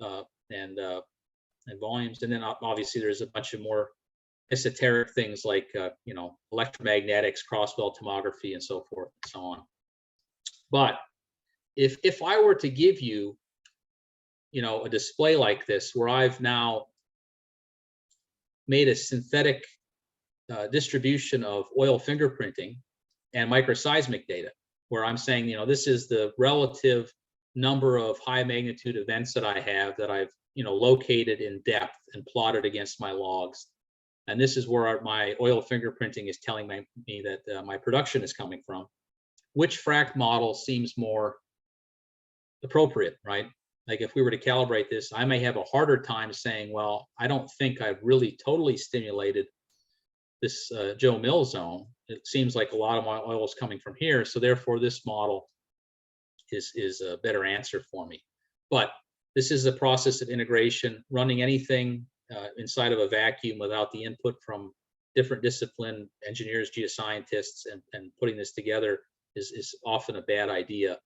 and volumes. And then obviously there's a bunch of more esoteric things like electromagnetics, crosswell tomography, and so forth and so on. But if I were to give you a display like this where I've now made a synthetic distribution of oil fingerprinting and microseismic data, where I'm saying, this is the relative number of high magnitude events that I have that I've located in depth and plotted against my logs. And this is where my oil fingerprinting is telling me that my production is coming from. Which frac model seems more appropriate, right? Like if we were to calibrate this, I may have a harder time saying, well, I don't think I've really totally stimulated this Joe Mill zone. It seems like a lot of my oil is coming from here. So therefore this model is a better answer for me. But this is a process of integration. Running anything inside of a vacuum without the input from different discipline engineers, geoscientists, and putting this together is often a bad idea.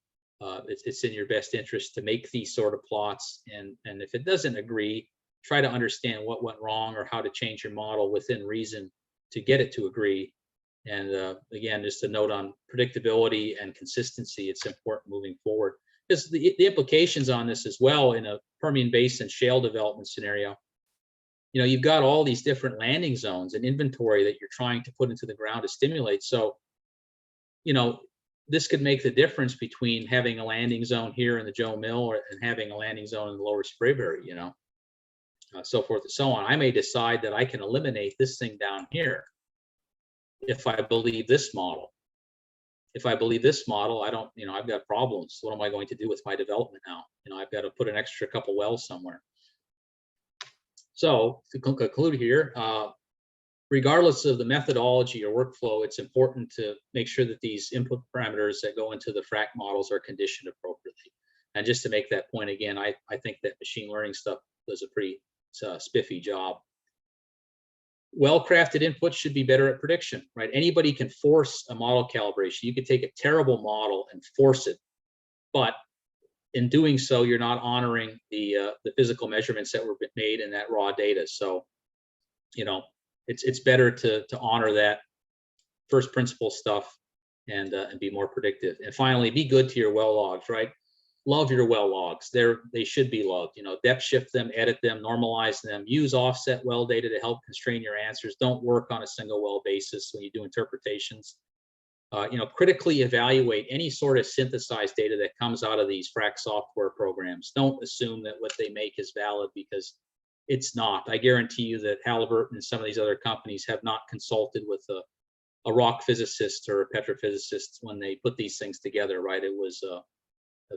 It's in your best interest to make these sort of plots, and if it doesn't agree, try to understand what went wrong or how to change your model within reason to get it to agree. And again, just a note on predictability and consistency, it's important moving forward. because the implications on this as well in a Permian Basin shale development scenario, you know, you've got all these different landing zones and inventory that you're trying to put into the ground to stimulate. So, you know, this could make the difference between having a landing zone here in the Joe Mill and having a landing zone in the Lower Sprayberry, you know, so forth and so on. I may decide that I can eliminate this thing down here if I believe this model. If I believe this model, I don't, you know, I've got problems. What am I going to do with my development now? You know, I've got to put an extra couple wells somewhere. So to conclude here, regardless of the methodology or workflow, it's important to make sure that these input parameters that go into the frac models are conditioned appropriately. And just to make that point again, I think that machine learning stuff does a pretty spiffy job. Well-crafted inputs should be better at prediction, right? Anybody can force a model calibration. You could take a terrible model and force it, but in doing so, you're not honoring the physical measurements that were made in that raw data. So, you know, it's better to honor that first principle stuff and be more predictive. And finally, be good to your well logs, right? Love your well logs. They should be loved. You know, depth shift them, edit them, normalize them. Use offset well data to help constrain your answers. Don't work on a single well basis when you do interpretations. You know, critically evaluate any sort of synthesized data that comes out of these frac software programs. Don't assume that what they make is valid, because it's not. I guarantee you that Halliburton and some of these other companies have not consulted with a rock physicist or a petrophysicist when they put these things together, right? It was a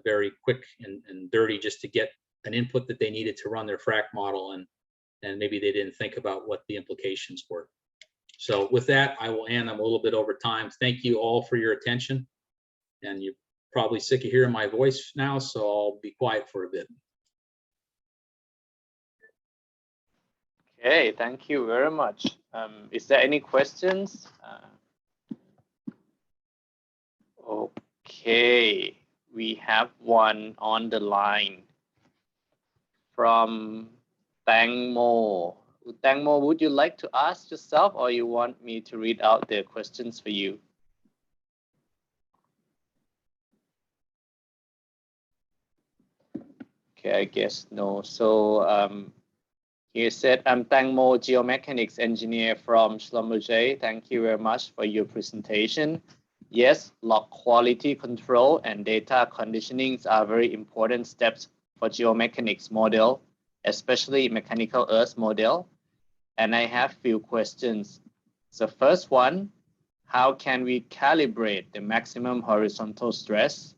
very quick and dirty just to get an input that they needed to run their frac model, and maybe they didn't think about what the implications were. So with that, I will end. I'm a little bit over time. Thank you all for your attention. And you're probably sick of hearing my voice now, so I'll be quiet for a bit. Okay, thank you very much. Is there any questions? Okay, we have one on the line from Tangmo. Tangmo, would you like to ask yourself, or you want me to read out the questions for you? Okay, I guess no. So he said, I'm Tangmo, geomechanics engineer from Schlumberger. Thank you very much for your presentation. Yes, log quality control and data conditionings are very important steps for geomechanics model, especially mechanical earth model. And I have few questions. So first one, how can we calibrate the maximum horizontal stress?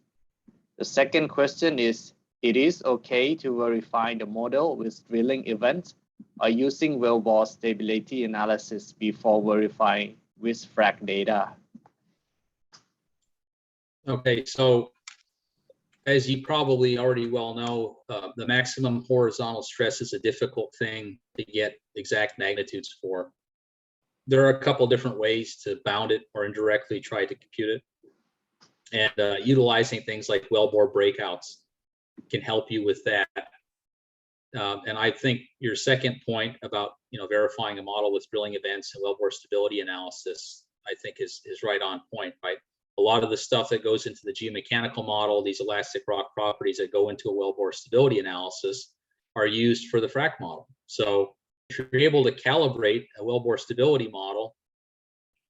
The second question is, it is okay to verify the model with drilling events or using wellbore stability analysis before verifying with frac data? Okay, so as you probably already well know, the maximum horizontal stress is a difficult thing to get exact magnitudes for. There are a couple different ways to bound it or indirectly try to compute it. And utilizing things like wellbore breakouts can help you with that. And I think your second point about, you know, verifying a model with drilling events and wellbore stability analysis, I think is right on point, right? A lot of the stuff that goes into the geomechanical model, these elastic rock properties that go into a wellbore stability analysis, are used for the frac model. So if you're able to calibrate a wellbore stability model,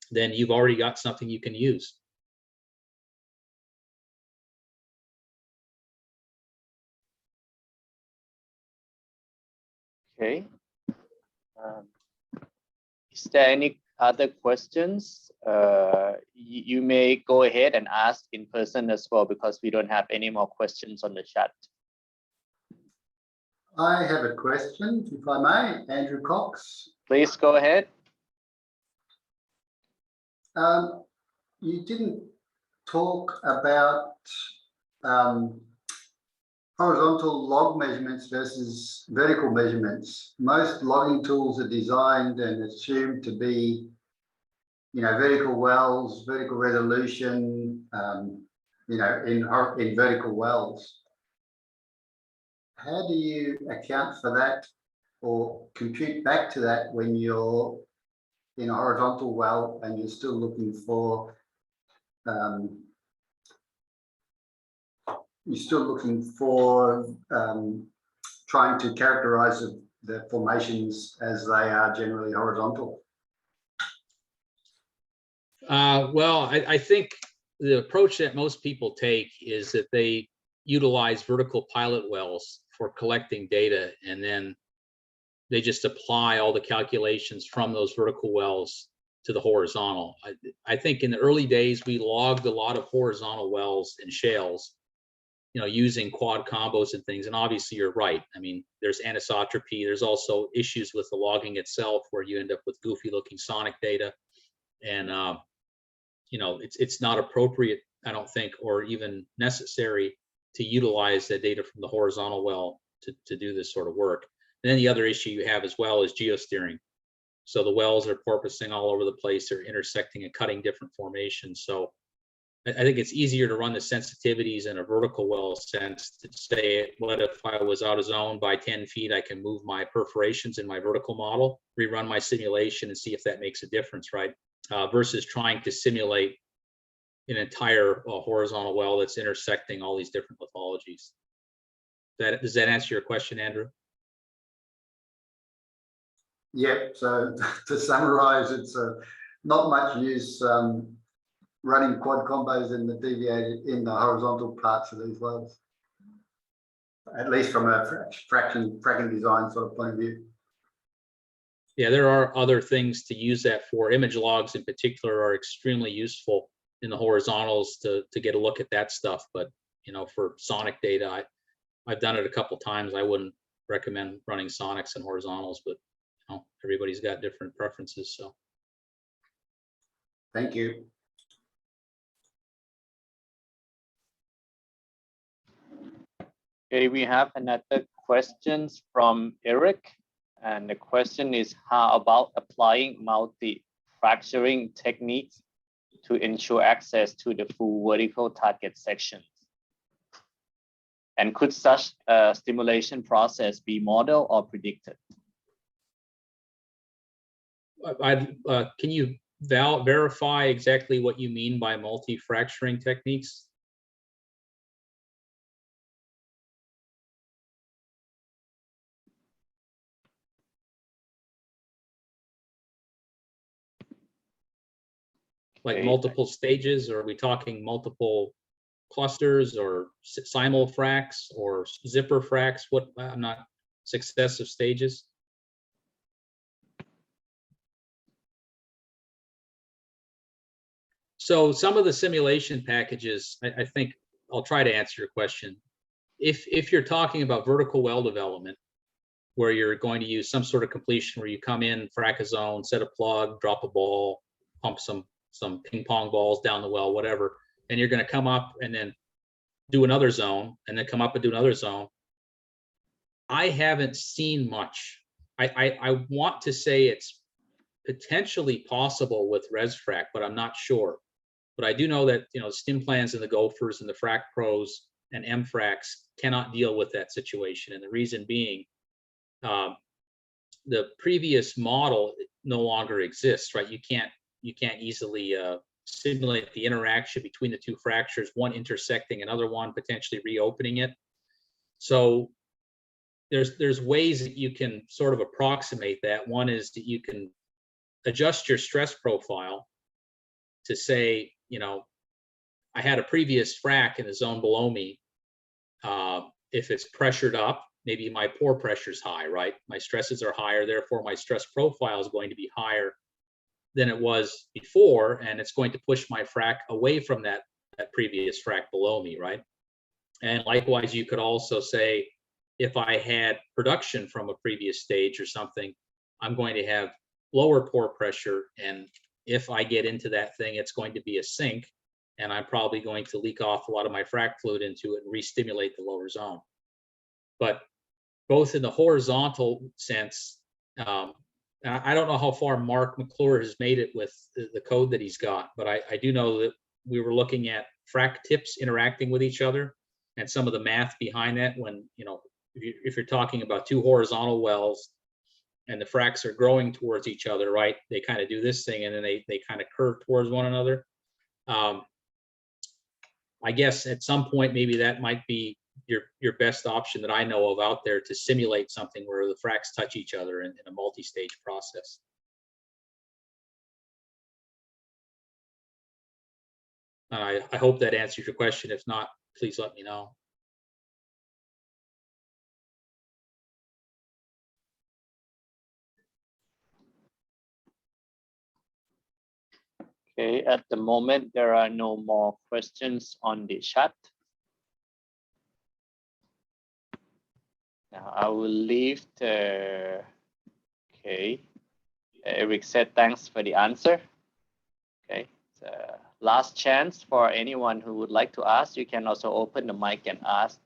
then you've already got something you can use. Okay. Is there any other questions? You may go ahead and ask in person as well, because we don't have any more questions on the chat. I have a question, if I may, Andrew Cox. Please go ahead. You didn't talk about horizontal log measurements versus vertical measurements. Most logging tools are designed and assumed to be, you know, vertical wells, vertical resolution, you know, in vertical wells. How do you account for that or compute back to that when you're in a horizontal well and you're still looking for you're still looking for trying to characterize the formations as they are generally horizontal? Well, I think the approach that most people take is that they utilize vertical pilot wells for collecting data, and then they just apply all the calculations from those vertical wells to the horizontal. I think in the early days, we logged a lot of horizontal wells and shales, you know, using quad combos and things. And obviously you're right. I mean, there's anisotropy. There's also issues with the logging itself where you end up with goofy looking sonic data. And, you know, it's not appropriate, I don't think, or even necessary to utilize the data from the horizontal well to do this sort of work. And then the other issue you have as well is geosteering. So the wells are porpoising all over the place. They're intersecting and cutting different formations. So I think it's easier to run the sensitivities in a vertical well sense to say, what if I was out of zone by 10 feet, I can move my perforations in my vertical model, rerun my simulation and see if that makes a difference, right? Versus trying to simulate an entire horizontal well that's intersecting all these different lithologies. Does that answer your question, Andrew? Yeah, so to summarize, it's not much use running quad combos in the deviated in the horizontal parts of these wells, at least from a fracking design sort of point of view. Yeah, there are other things to use that for. Image logs in particular are extremely useful in the horizontals to get a look at that stuff. But you know, for sonic data, I've done it a couple times. I wouldn't recommend running sonics and horizontals, but you know, everybody's got different preferences. So thank you. Okay, we have another questions from Eric. And the question is, how about applying multi-fracturing techniques to ensure access to the full vertical target sections? And could such a stimulation process be modeled or predicted? Can you verify exactly what you mean by multi-fracturing techniques? Like multiple stages, or are we talking multiple clusters or simul fracs or zipper fracs? What, I'm not, successive stages? So some of the simulation packages, I think I'll try to answer your question. If you're talking about vertical well development, where you're going to use some sort of completion where you come in, frac a zone, set a plug, drop a ball, pump some ping pong balls down the well, whatever, and you're going to come up and then do another zone and then come up and do another zone. I haven't seen much. I want to say it's potentially possible with ResFrac, but I'm not sure. But I do know that, you know, stim plans and the Gophers and the Frac Pros and MFracs cannot deal with that situation. And the reason being, the previous model no longer exists, right? You can't easily simulate the interaction between the two fractures, one intersecting another one, potentially reopening it. So there's ways that you can sort of approximate that. One is that you can adjust your stress profile to say, you know, I had a previous frac in the zone below me. If it's pressured up, maybe my pore pressure is high, right? My stresses are higher, therefore my stress profile is going to be higher than it was before, and it's going to push my frac away from that previous frac below me, right? And likewise, you could also say, if I had production from a previous stage or something, I'm going to have lower pore pressure, and if I get into that thing, it's going to be a sink, and I'm probably going to leak off a lot of my frac fluid into it and re-stimulate the lower zone. But both in the horizontal sense, I don't know how far Mark McClure has made it with the code that he's got, but I do know that we were looking at frac tips interacting with each other and some of the math behind that. When, you know, if you're talking about two horizontal wells and the fracs are growing towards each other, right? They kind of do this thing and then they kind of curve towards one another. I guess at some point, maybe that might be your best option that I know of out there to simulate something where the fracks touch each other in a multi-stage process. I hope that answers your question. If not, please let me know. Okay, at the moment, there are no more questions on the chat. Now I will leave the, okay. Eric said thanks for the answer. Okay, last chance for anyone who would like to ask. You can also open the mic and ask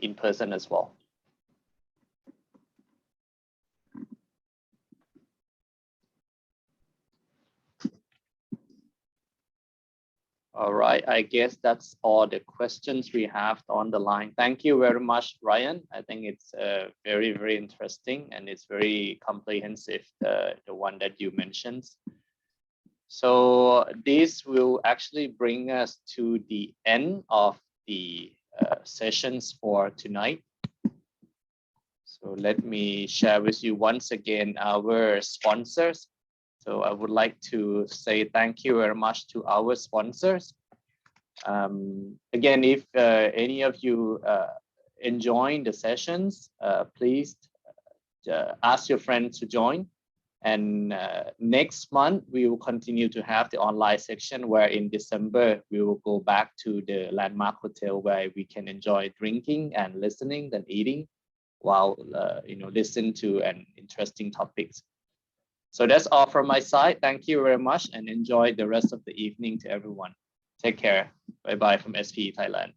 in person as well. All right, I guess that's all the questions we have on the line. Thank you very much, Ryan. I think it's very, very interesting and it's very comprehensive, the one that you mentioned. So this will actually bring us to the end of the sessions for tonight. So let me share with you once again our sponsors. So I would like to say thank you very much to our sponsors. Again, if any of you enjoying the sessions, please ask your friends to join. And next month, we will continue to have the online section where in December, we will go back to the Landmark Hotel where we can enjoy drinking and listening and eating while listen to an interesting topics. So that's all from my side. Thank you very much and enjoy the rest of the evening to everyone. Take care. Bye-bye from SPE Thailand.